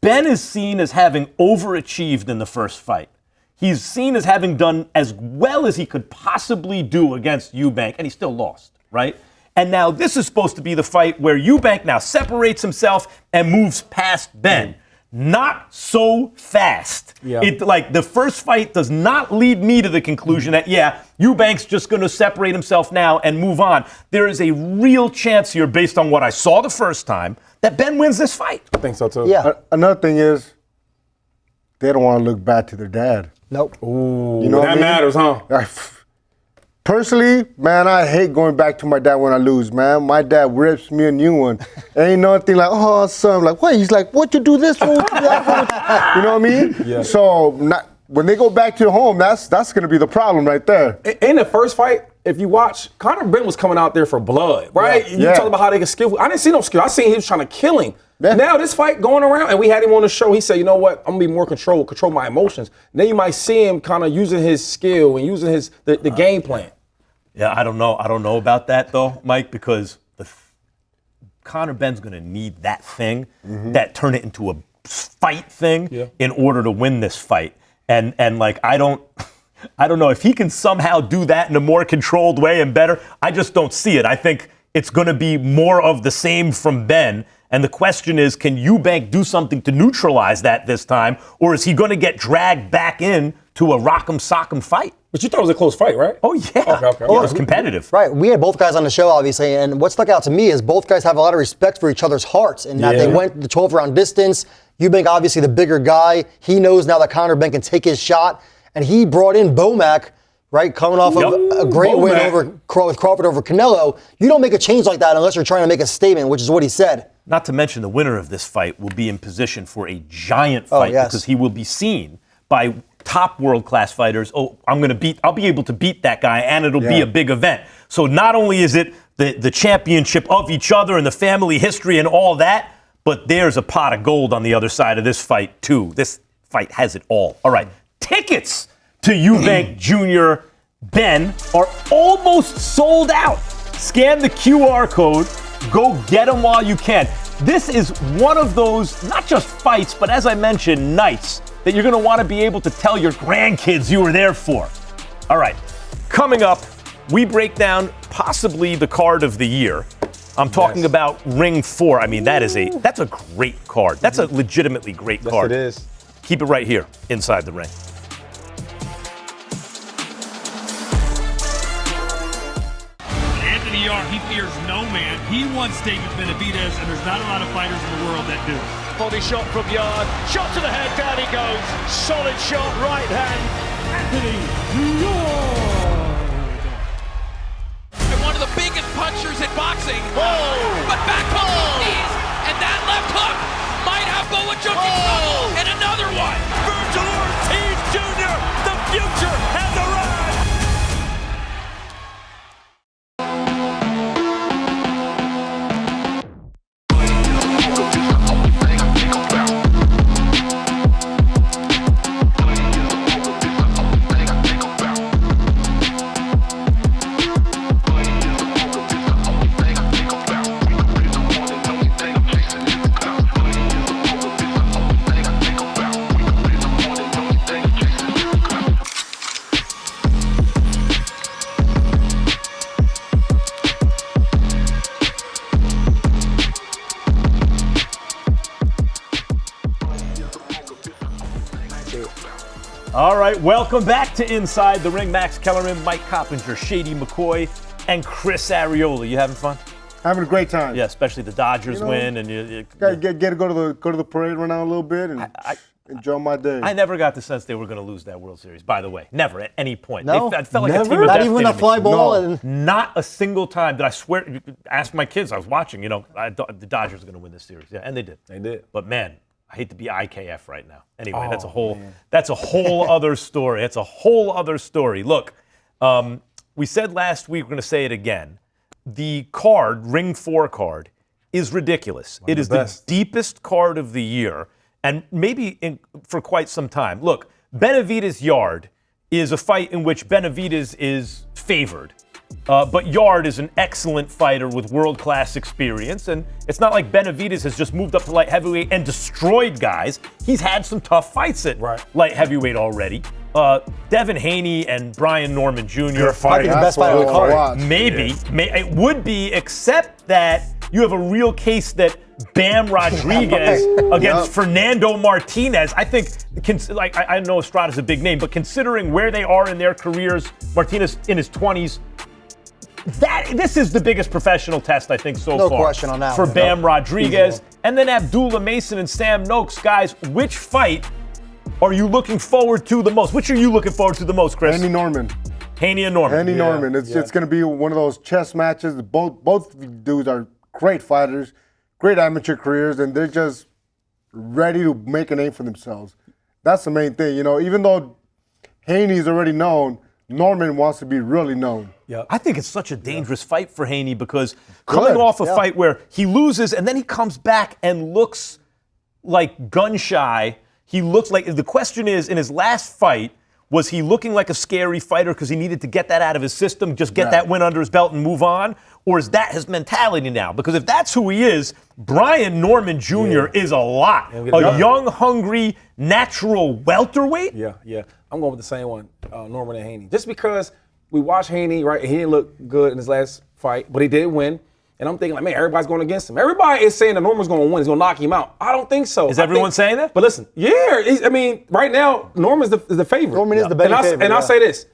Ben is seen as having overachieved in the first fight. He's seen as having done as well as he could possibly do against Eubank, and he still lost, right? And now this is supposed to be the fight where Eubank now separates himself and moves past Ben. Not so fast. Like the first fight does not lead me to the conclusion that, Eubank's just going to separate himself now and move on. There is a real chance here, based on what I saw the first time, that Ben wins this fight. I think so too. Yeah. Another thing is, they don't want to look bad to their dad. Nope. Ooh, you know that matters, huh? Personally, man, I hate going back to my dad when I lose, man. My dad rips me a new one. Ain't nothing like, oh, son. Like, what? He's like, what you do this for? What you do that for? You know what I mean? Yeah. So when they go back to the home, that's going to be the problem right there. In the first fight, if you watch, Conor Benn was coming out there for blood, right? You talk about how they get skillful. I didn't see no skill. I seen he was trying to kill him. Yeah. Now this fight going around, and we had him on the show, he said, you know what, I'm going to be more control my emotions. Then you might see him kind of using his skill and using the game plan. Yeah, I don't know. I don't know about that, though, Mike, because Conor Benn's going to need that thing, that turn it into a fight thing in order to win this fight. And like, I don't know if he can somehow do that in a more controlled way and better. I just don't see it. I think it's going to be more of the same from Ben. And the question is, can Eubank do something to neutralize that this time? Or is he going to get dragged back in to a rock'em sock'em fight? But you thought it was a close fight, right? Oh, yeah. Okay. It was competitive. Right. We had both guys on the show, obviously, and what stuck out to me is both guys have a lot of respect for each other's hearts, and that they went the 12-round distance. Eubank, obviously the bigger guy. He knows now that Conor Benn can take his shot, and he brought in Bomac, right, coming off of a great win with Crawford over Canelo. You don't make a change like that unless you're trying to make a statement, which is what he said. Not to mention the winner of this fight will be in position for a giant fight because he will be seen by top world-class fighters. Oh, I'll be able to beat that guy, and it'll be a big event. So not only is it the championship of each other and the family history and all that, but there's a pot of gold on the other side of this fight, too. This fight has it all. All right, tickets to Eubank Jr. Ben are almost sold out. Scan the QR code. Go get them while you can. This is one of those, not just fights, but as I mentioned, nights that you're going to want to be able to tell your grandkids you were there for. All right, coming up, we break down possibly the card of the year. I'm talking about Ring 4. I mean, that's a great card. That's a legitimately great card. Yes, it is. Keep it right here, Inside the Ring. Anthony R, he fears no man. He wants David Benavidez, and there's not a lot of fighters in the world that do. Body shot from Yard. Shot to the head. Down he goes. Solid shot. Right hand. Anthony Yard. And one of the biggest punchers in boxing. Whoa. But back comes Ortiz. And that left hook might have Boajukic trouble. And another one. Vergil Ortiz Jr. The future has arrived. All right, welcome back to Inside the Ring. Max Kellerman, Mike Coppinger, Shady McCoy, and Chris Ariola. You having fun? Having a great time. Yeah, especially the Dodgers win, and you gotta get to go to the parade right now a little bit and enjoy my day. I never got the sense they were going to lose that World Series. By the way, never at any point. No, I felt like never? a team of Not even a fly ball. No, not a single time did I swear. Ask my kids. I was watching. The Dodgers are going to win this series. Yeah, and they did. They did. But man, I hate to be IKF right now. Anyway, that's a whole other story. It's a whole other story. Look, we said last week, we're going to say it again. The card, Ring 4 card, is ridiculous. It is the deepest card of the year, and maybe for quite some time. Look, Benavidez Yard is a fight in which Benavidez is favored. But Yard is an excellent fighter with world-class experience, and it's not like Benavidez has just moved up to light heavyweight and destroyed guys. He's had some tough fights at light heavyweight already. Devin Haney and Brian Norman Jr. Might be the best fight on the card. Maybe. It would be, except that you have a real case that Bam Rodriguez against Fernando Martinez. I think, I know Estrada's a big name, but considering where they are in their careers, Martinez in his 20s, this is the biggest professional test, I think, so far. No question on that for one. Bam Rodriguez. And then Abdullah Mason and Sam Noakes. Guys, which fight are you looking forward to the most? Which are you looking forward to the most, Chris? Haney Norman. Haney and Norman. Haney Norman. It's going to be one of those chess matches. Both dudes are great fighters, great amateur careers, and they're just ready to make a name for themselves. That's the main thing. Even though Haney's already known, Norman wants to be really known. Yeah, I think it's such a dangerous fight for Haney because coming off a fight where he loses and then he comes back and looks like gun shy. He looks like, the question is, in his last fight, was he looking like a scary fighter because he needed to get that out of his system, just get that win under his belt and move on? Or is that his mentality now? Because if that's who he is, Brian Norman Jr. is a lot. A young, hungry, natural welterweight? Yeah. I'm going with the same one, Norman and Haney. Just because we watched Haney, right? He didn't look good in his last fight, but he did win. And I'm thinking, man, everybody's going against him. Everybody is saying that Norman's going to win. He's going to knock him out. I don't think so. Is everyone saying that? But listen, right now, Norman's the favorite. Norman is the better favorite. And I'll say this.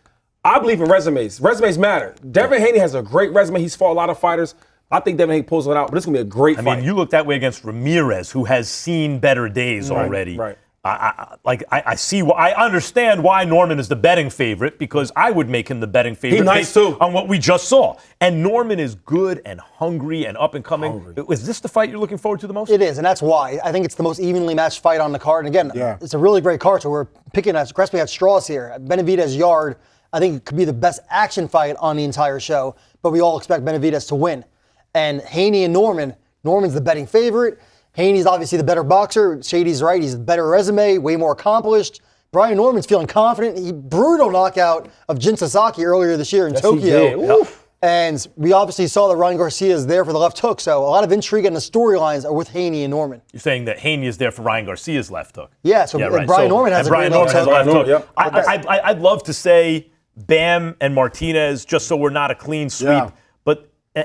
I believe in resumes. Resumes matter. Devin Haney has a great resume. He's fought a lot of fighters. I think Devin Haney pulls it out, but it's going to be a great fight. I mean, you look that way against Ramirez, who has seen better days already. Right. I understand why Norman is the betting favorite because I would make him the betting favorite. He's nice too. On what we just saw. And Norman is good and hungry and up and coming. Is this the fight you're looking forward to the most? It is, and that's why. I think it's the most evenly matched fight on the card. And again, it's a really great card, so we're grasping at straws here. Benavidez Yard, I think it could be the best action fight on the entire show, but we all expect Benavidez to win. And Haney and Norman's the betting favorite. Haney's obviously the better boxer. Shady's right. He's a better resume, way more accomplished. Brian Norman's feeling confident. Brutal knockout of Jin Sasaki earlier this year in Tokyo. And we obviously saw that Ryan Garcia is there for the left hook. So a lot of intrigue and the storylines are with Haney and Norman. You're saying that Haney is there for Ryan Garcia's left hook. Yeah, so Brian Norman has a great left hook. I'd love to say Bam and Martinez just so we're not a clean sweep. Yeah.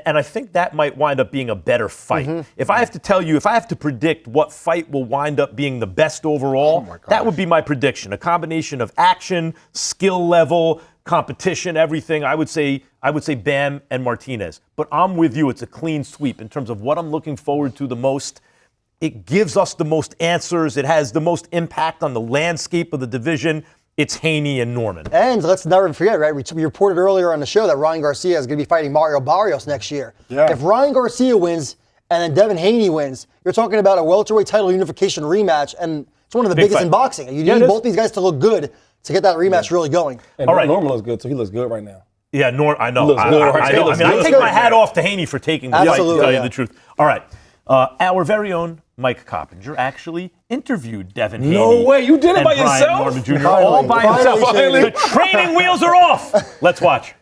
And I think that might wind up being a better fight. If I have to tell you, if I have to predict what fight will wind up being the best overall, that would be my prediction. A combination of action, skill level, competition, everything, I would say Bam and Martinez. But I'm with you. It's a clean sweep in terms of what I'm looking forward to the most. It gives us the most answers. It has the most impact on the landscape of the division. It's Haney and Norman. And let's never forget, right? We reported earlier on the show that Ryan Garcia is going to be fighting Mario Barrios next year. Yeah. If Ryan Garcia wins and then Devin Haney wins, you're talking about a welterweight title unification rematch, and it's one of the biggest fight. in boxing. You need both these guys to look good to get that rematch really going. And all right. Norman looks good, too. He looks good right now. Yeah, I know. He looks good right now. I take my hat off to Haney for taking the fight, to tell you the truth. All right. Our very own Mike Coppinger actually interviewed Devin Haney. No way, you did it and by Brian yourself? Norman Jr. all by himself. The training wheels are off. Let's watch.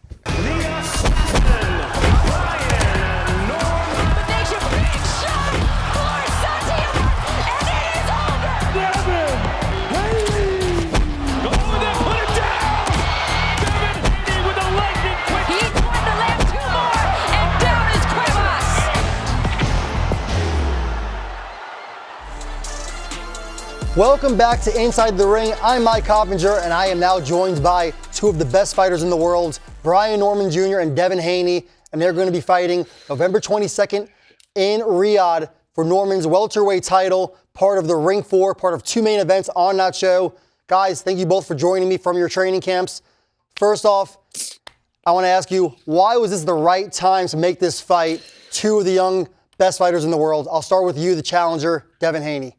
Welcome back to Inside the Ring. I'm Mike Coppinger, and I am now joined by two of the best fighters in the world, Brian Norman Jr. and Devin Haney, and they're going to be fighting November 22nd in Riyadh for Norman's welterweight title, part of the Ring 4, part of two main events on that show. Guys, thank you both for joining me from your training camps. First off, I want to ask you, why was this the right time to make this fight? Two of the young best fighters in the world. I'll start with you, the challenger, Devin Haney.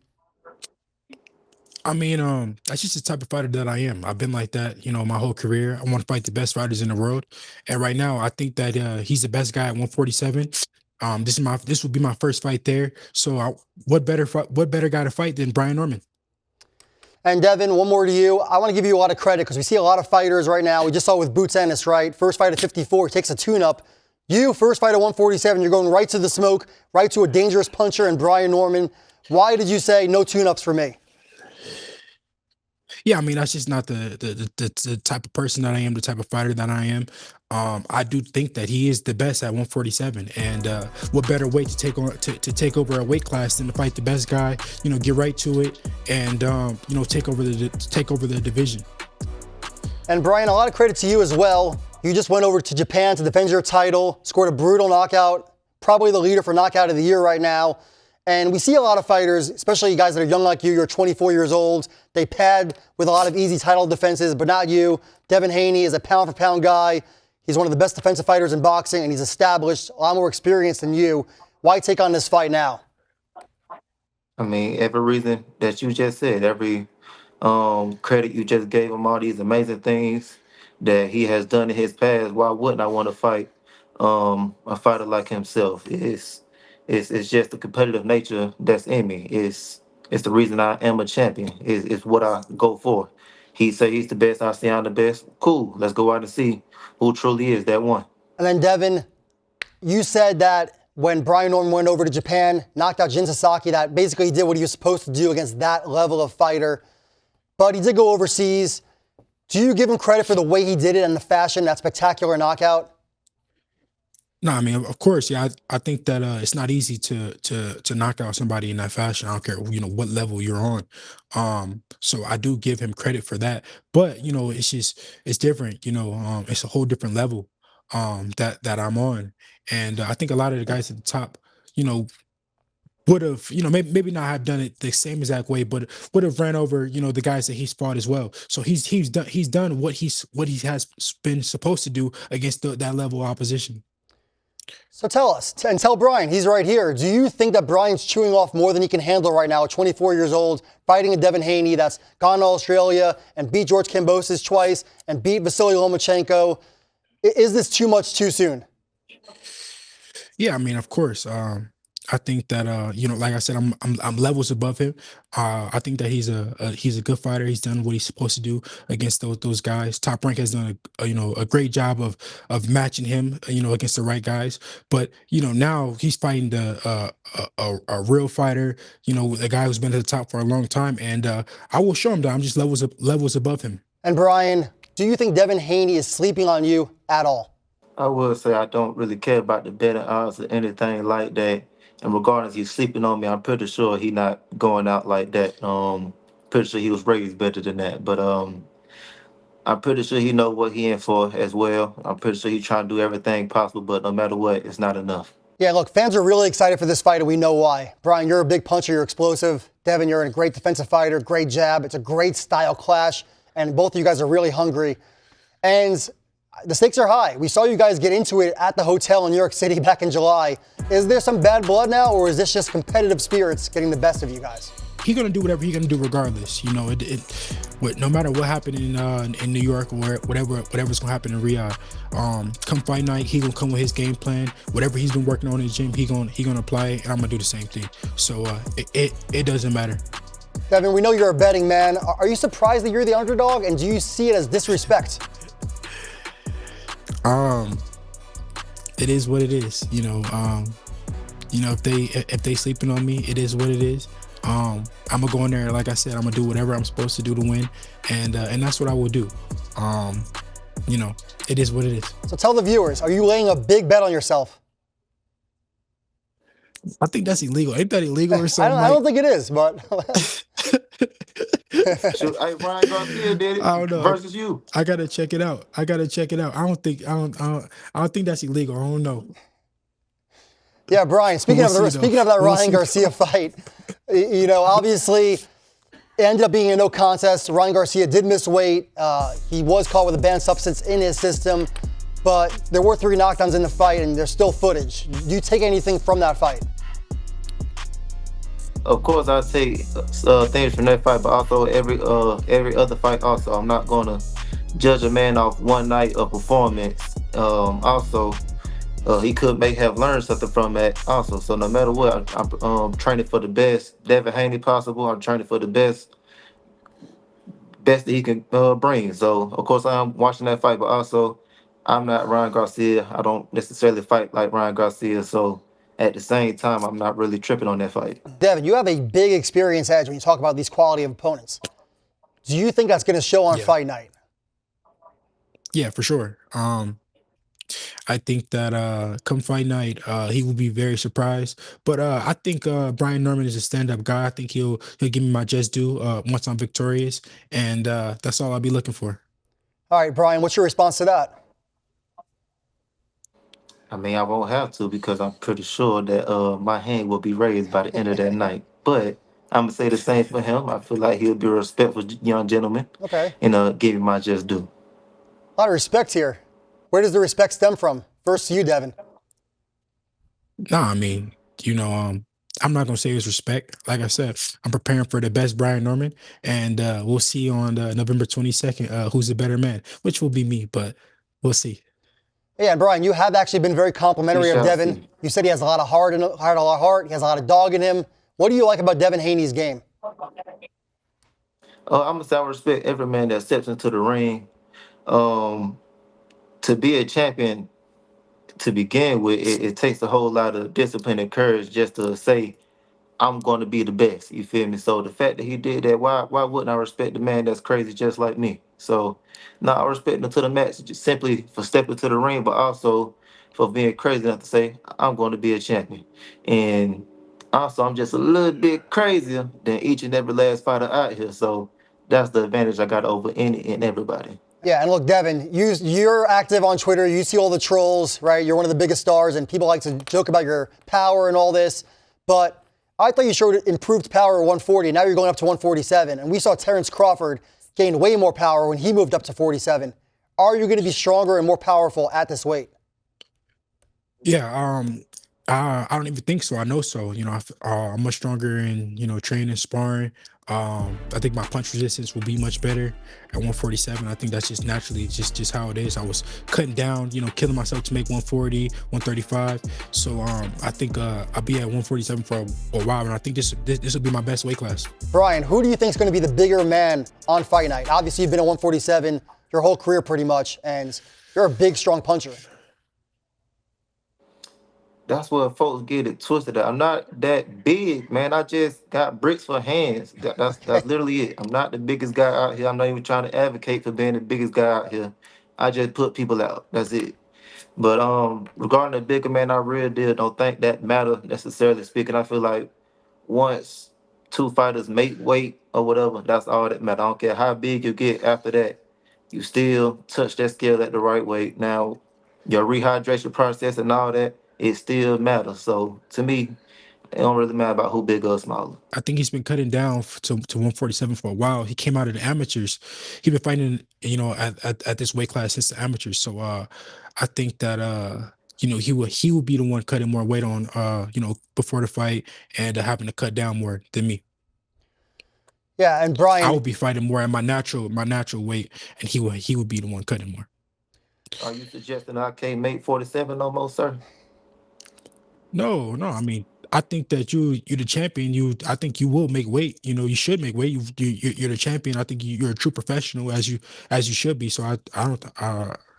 I mean, that's just the type of fighter that I am. I've been like that, my whole career. I want to fight the best fighters in the world. And right now, I think that he's the best guy at 147. This will be my first fight there. So what better guy to fight than Brian Norman? And Devin, one more to you. I want to give you a lot of credit because we see a lot of fighters right now. We just saw with Boots Ennis, right? First fight at 54, he takes a tune-up. You, first fight at 147, you're going right to the smoke, right to a dangerous puncher and Brian Norman. Why did you say no tune-ups for me? Yeah, I mean, that's just not the type of person that I am, the type of fighter that I am. I do think that he is the best at 147, and what better way to take over a weight class than to fight the best guy? Get right to it, and take over the division. And Brian, a lot of credit to you as well. You just went over to Japan to defend your title, scored a brutal knockout, probably the leader for knockout of the year right now. And we see a lot of fighters, especially guys that are young like you, you're 24 years old. They pad with a lot of easy title defenses, but not you. Devin Haney is a pound-for-pound guy. He's one of the best defensive fighters in boxing, and he's established, a lot more experience than you. Why take on this fight now? I mean, every reason that you just said, every credit you just gave him, all these amazing things that he has done in his past, why wouldn't I want to fight a fighter like himself? It's just the competitive nature that's in me. It's the reason I am a champion. It's what I go for. He say he's the best. I say I'm the best. Cool. Let's go out and see who truly is that one. And then Devin, you said that when Brian Norman went over to Japan, knocked out Jin Sasaki, that basically he did what he was supposed to do against that level of fighter. But he did go overseas. Do you give him credit for the way he did it and the fashion, that spectacular knockout? No, I mean, of course, yeah. I think that it's not easy to knock out somebody in that fashion. I don't care, what level you're on. So I do give him credit for that. But it's different. It's a whole different level that I'm on, and I think a lot of the guys at the top, would have, maybe not have done it the same exact way, but would have ran over, the guys that he's fought as well. So he's done what he has been supposed to do against that level of opposition. So tell us, and tell Brian, he's right here. Do you think that Brian's chewing off more than he can handle right now at 24 years old, fighting a Devin Haney that's gone to Australia and beat George Kambosos twice and beat Vasily Lomachenko? Is this too much too soon? Yeah, I mean, of course. I think that like I said, I'm levels above him. I think that he's a good fighter. He's done what he's supposed to do against those guys. Top Rank has done a great job of matching him against the right guys. But now he's fighting a real fighter. A guy who's been at the top for a long time. And I will show him that I'm just levels above him. And Brian, do you think Devin Haney is sleeping on you at all? I would say I don't really care about the betting odds or anything like that. And regardless, he's sleeping on me. I'm pretty sure he's not going out like that. Pretty sure he was raised better than that. But I'm pretty sure he know what he in for as well. I'm pretty sure he's trying to do everything possible, but no matter what, it's not enough. Yeah, look, fans are really excited for this fight, and we know why. Brian, you're a big puncher, you're explosive. Devin, you're a great defensive fighter, great jab. It's a great style clash, and both of you guys are really hungry. And the stakes are high. We saw you guys get into it at the hotel in New York City back in July. Is there some bad blood now, or is this just competitive spirits getting the best of you guys? He's gonna do whatever he's gonna do regardless. You know, no matter what happened in New York or whatever's gonna happen in Riyadh. Come fight night, he gonna come with his game plan. Whatever he's been working on in the gym, he gonna apply it, and I'm gonna do the same thing. So it doesn't matter. Devin, we know you're a betting man. Are you surprised that you're the underdog, and do you see it as disrespect? It is what it is. You know, if they sleeping on me, it is what it is. I'm gonna go in there, like I said, I'm gonna do whatever I'm supposed to do to win, and that's what I will do. You know, it is what it is. So tell the viewers, are you laying a big bet on yourself? I think that's illegal. Ain't that illegal or something? I don't think it is, but. Ryan Garcia did it versus you. I gotta check it out. I don't think that's illegal. I don't know. Yeah, Brian, speaking of that Ryan Garcia fight, you know, obviously it ended up being a no contest. Ryan Garcia did miss weight. He was caught with a banned substance in his system, but there were 3 knockdowns in the fight, and there's still footage. Do you take anything from that fight? Of course, I take things from that fight, but also every other fight. Also, I'm not gonna judge a man off one night of performance. He may have learned something from that also. So no matter what, I'm training for the best Devin Haney possible. I'm training for the best that he can bring. So of course I'm watching that fight, but also I'm not Ryan Garcia. I don't necessarily fight like Ryan Garcia. So at the same time, I'm not really tripping on that fight. Devin, you have a big experience edge when you talk about these quality of opponents. Do you think that's going to show on fight night? Yeah, for sure. I think that come fight night, he will be very surprised. But I think Brian Norman is a stand-up guy. I think he'll give me my just due once I'm victorious, and that's all I'll be looking for. All right, Brian, what's your response to that? I mean, I won't have to because I'm pretty sure that my hand will be raised by the end of that night. But I'm going to say the same for him. I feel like he'll be a respectful young gentleman. Okay. And give him my just due. A lot of respect here. Where does the respect stem from? First to you, Devin. Nah, I mean, you know, I'm not going to say it's respect. Like I said, I'm preparing for the best Brian Norman, and we'll see on November 22nd who's the better man, which will be me, but we'll see. Yeah, and Brian, you have actually been very complimentary of Devin. You said he has a lot of heart, he has a lot of dog in him. What do you like about Devin Haney's game? I'm going to say I respect every man that steps into the ring. To be a champion, to begin with, it takes a whole lot of discipline and courage just to say, I'm going to be the best. You feel me? So the fact that he did that, why wouldn't I respect the man that's crazy just like me? So I respect him to the max, just simply for stepping to the ring, but also for being crazy enough to say, I'm going to be a champion. And also, I'm just a little bit crazier than each and every last fighter out here. So that's the advantage I got over any and everybody. Yeah, and look, Devin, you're active on Twitter. You see all the trolls, right? You're one of the biggest stars, and people like to joke about your power and all this. But I thought you showed improved power at 140. Now you're going up to 147. And we saw Terence Crawford gain way more power when he moved up to 47. Are you going to be stronger and more powerful at this weight? Yeah, I don't even think so. I know so. You know, I'm much stronger in, you know, training, sparring. I think my punch resistance will be much better at 147. I think that's just naturally just how it is. I was cutting down, you know, killing myself to make 140, 135. So I think I'll be at 147 for a while, and I think this will be my best weight class. Brian, who do you think is going to be the bigger man on fight night? Obviously, you've been at 147 your whole career pretty much, and you're a big, strong puncher. That's what folks get it twisted. I'm not that big, man. I just got bricks for hands. That's literally it. I'm not the biggest guy out here. I'm not even trying to advocate for being the biggest guy out here. I just put people out. That's it. But regarding the bigger man, I really don't think that matter necessarily speaking. I feel like once two fighters make weight or whatever, that's all that matters. I don't care how big you get after that. You still touch that scale at the right weight. Now, your rehydration process and all that, it still matters. So to me, it don't really matter about who bigger or smaller. I think he's been cutting down to 147 for a while. He came out of the amateurs. He's been fighting, at this weight class since the amateurs. So I think that he will be the one cutting more weight on before the fight and having to cut down more than me. Yeah, and Brian, I would be fighting more at my natural weight, and he would be the one cutting more. Are you suggesting I can't make 47 no more, sir? No. I mean, I think that you're the champion. I think you will make weight. You should make weight. You're the champion. I think you're a true professional as you should be. So I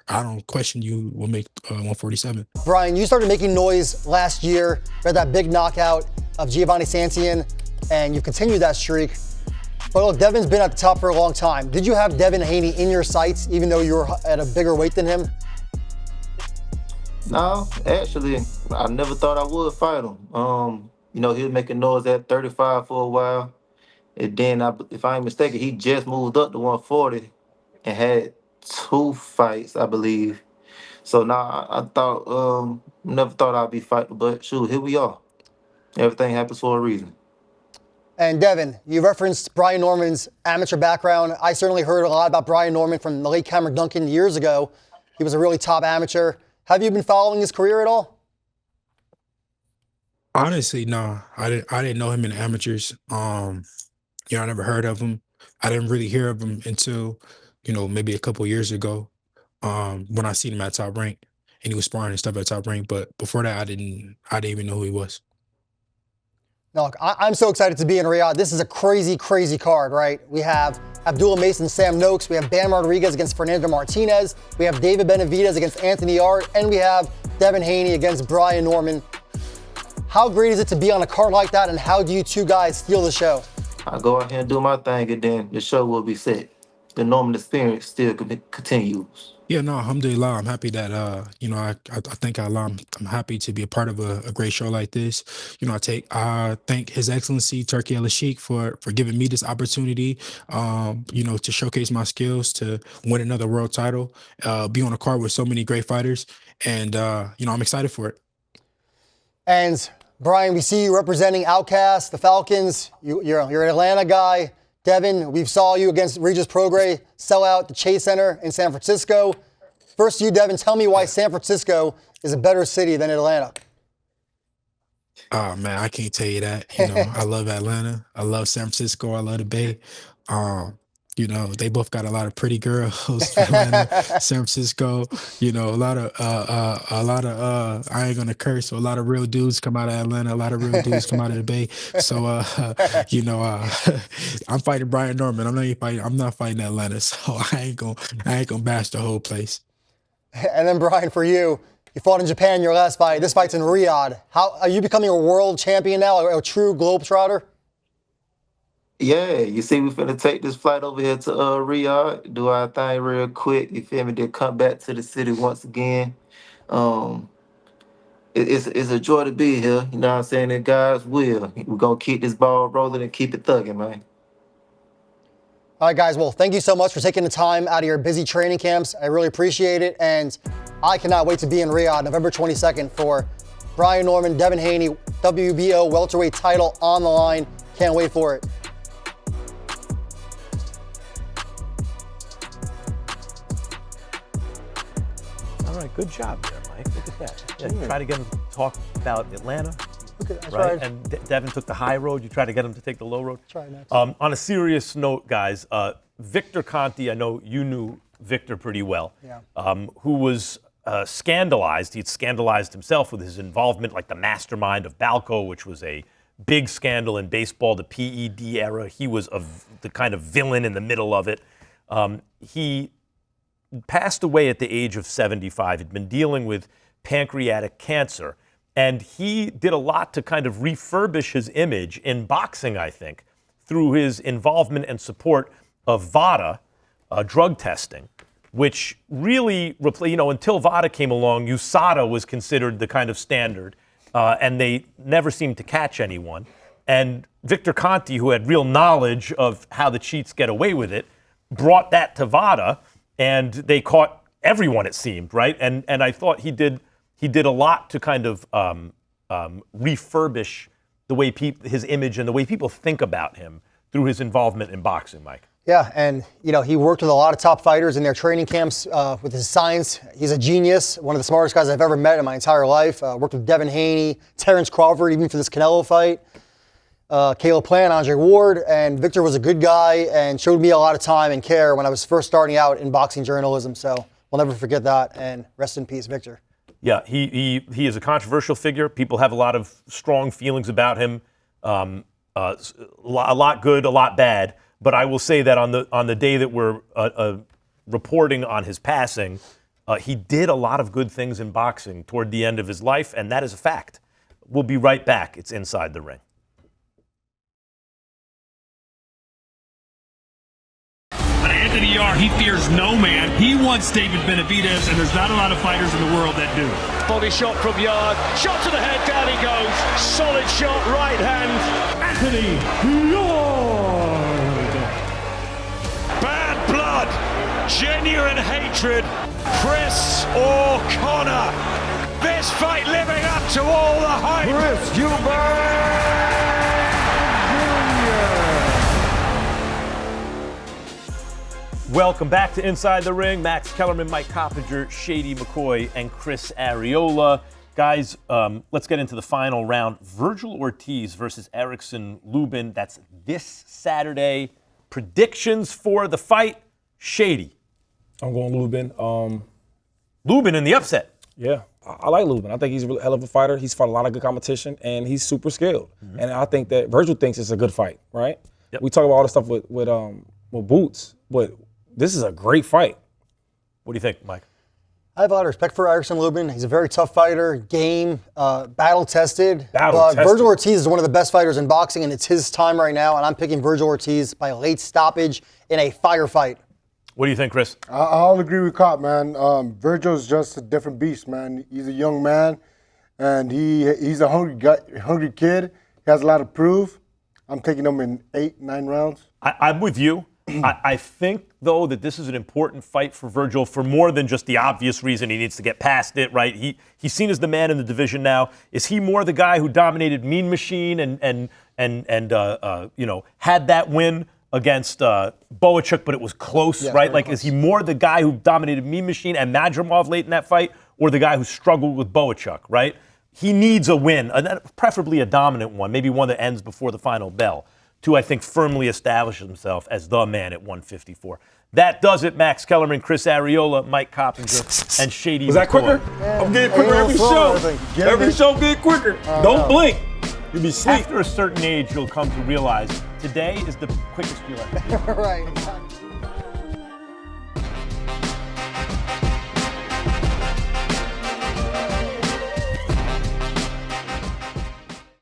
don't question you will make 147. Brian, you started making noise last year. You had that big knockout of Giovanni Santian, and you've continued that streak. But look, Devin's been at the top for a long time. Did you have Devin Haney in your sights, even though you were at a bigger weight than him? No, actually, I never thought I would fight him. He was making noise at 35 for a while. And then, if I ain't mistaken, he just moved up to 140 and had 2 fights, I believe. So now I thought, never thought I'd be fighting, but shoot, here we are. Everything happens for a reason. And Devin, you referenced Brian Norman's amateur background. I certainly heard a lot about Brian Norman from the late Cameron Duncan years ago. He was a really top amateur. Have you been following his career at all? Honestly, no. I didn't know him in the amateurs. I never heard of him. I didn't really hear of him until, maybe a couple years ago, when I seen him at Top Rank and he was sparring and stuff at Top Rank. But before that, I didn't even know who he was. No, look, I'm so excited to be in Riyadh. This is a crazy, crazy card, right? We have Abdullah Mason, Sam Noakes. We have Bam Rodriguez against Fernando Martinez. We have David Benavidez against Anthony Art. And we have Devin Haney against Brian Norman. How great is it to be on a card like that, and how do you two guys steal the show? I go out here and do my thing, and then the show will be set. The Norman experience still continues. Yeah, no, alhamdulillah. I'm happy that, I thank Allah. I'm happy to be a part of a great show like this. I thank His Excellency Turki El-Sheikh for giving me this opportunity, to showcase my skills, to win another world title, be on a card with so many great fighters. And, I'm excited for it. And Brian, we see you representing Outcast, the Falcons. You're an Atlanta guy. Devin, we saw you against Regis Prograis sell out the Chase Center in San Francisco. First, you, Devin, tell me why San Francisco is a better city than Atlanta. Oh, man, I can't tell you that. I love Atlanta. I love San Francisco. I love the Bay. They both got a lot of pretty girls. Atlanta, San Francisco, a lot of I ain't gonna curse. So a lot of real dudes come out of Atlanta. A lot of real dudes come out of the Bay. So I'm fighting Brian Norman. I'm not fighting Atlanta. So I ain't gonna bash the whole place. And then Brian, for you fought in Japan your last fight. This fight's in Riyadh. How are you becoming a world champion now, a true globetrotter? Yeah, you see, we finna take this flight over here to Riyadh, do our thing real quick. You feel me? Then come back to the city once again. It's a joy to be here. You know what I'm saying? In God's will, we're gonna keep this ball rolling and keep it thugging, man. All right, guys. Well, thank you so much for taking the time out of your busy training camps. I really appreciate it, and I cannot wait to be in Riyadh November 22nd for Brian Norman, Devin Haney, WBO welterweight title on the line. Can't wait for it. All right, good job there, Mike. Look at that. Yeah, you try to get him to talk about Atlanta, that's right? And Devin took the high road. You try to get him to take the low road. Try next. On a serious note, guys, Victor Conti, I know you knew Victor pretty well, who was scandalized. He'd scandalized himself with his involvement, like the mastermind of Balco, which was a big scandal in baseball, the PED era. He was the kind of villain in the middle of it. He passed away at the age of 75. He'd been dealing with pancreatic cancer. And he did a lot to kind of refurbish his image in boxing, I think, through his involvement and support of VADA, drug testing, which really, until VADA came along, USADA was considered the kind of standard, and they never seemed to catch anyone. And Victor Conti, who had real knowledge of how the cheats get away with it, brought that to VADA, and they caught everyone, it seemed, right? And I thought he did a lot to kind of refurbish the way his image and the way people think about him through his involvement in boxing, Mike. Yeah, and he worked with a lot of top fighters in their training camps with his science. He's a genius, one of the smartest guys I've ever met in my entire life. Worked with Devin Haney, Terence Crawford, even for this Canelo fight. Caleb Plant, Andre Ward, and Victor was a good guy and showed me a lot of time and care when I was first starting out in boxing journalism. So we'll never forget that, and rest in peace, Victor. Yeah, he is a controversial figure. People have a lot of strong feelings about him. A lot good, a lot bad. But I will say that on the day that we're reporting on his passing, he did a lot of good things in boxing toward the end of his life, and that is a fact. We'll be right back. It's Inside the Ring. But Anthony Yarr, he fears no man. He wants David Benavidez, and there's not a lot of fighters in the world that do. Body shot from Yarr. Shot to the head, down he goes. Solid shot, right hand. Anthony Yarr. Bad blood, genuine hatred. Chris or Conor. This fight living up to all the hype. Chris Eubank Jr. Welcome back to Inside the Ring. Max Kellerman, Mike Coppinger, Shady McCoy, and Chris Arreola. Guys, let's get into the final round. Vergil Ortiz versus Erickson Lubin. That's this Saturday. Predictions for the fight, Shady. I'm going Lubin. Lubin in the upset. Yeah, I like Lubin. I think he's a hell of a fighter. He's fought a lot of good competition, and he's super skilled. Mm-hmm. And I think that Vergil thinks it's a good fight, right? Yep. We talk about all the stuff with Boots, but this is a great fight. What do you think, Mike? I have a lot of respect for Erickson Lubin. He's a very tough fighter, game, battle-tested. Vergil Ortiz is one of the best fighters in boxing, and it's his time right now, and I'm picking Vergil Ortiz by a late stoppage in a firefight. What do you think, Chris? I'll agree with Copp, man. Vergil's just a different beast, man. He's a young man, and he's a hungry kid. He has a lot to prove. I'm taking him in 8-9 rounds. I'm with you. I think, though, that this is an important fight for Vergil for more than just the obvious reason he needs to get past it, right? He's seen as the man in the division now. Is he more the guy who dominated Mean Machine and had that win against Boachuk, but it was close, right? Like, close. Is he more the guy who dominated Mean Machine and Madrimov late in that fight, or the guy who struggled with Boachuk, right? He needs a win, preferably a dominant one, maybe one that ends before the final bell, to, I think, firmly establish himself as the man at 154. That does it. Max Kellerman, Chris Arreola, Mike Coppinger, and Shady. Was that quicker? I'm getting quicker every show. Every show get quicker. Don't blink. You'll be asleep. After a certain age, you'll come to realize today is the quickest you'll ever. Right.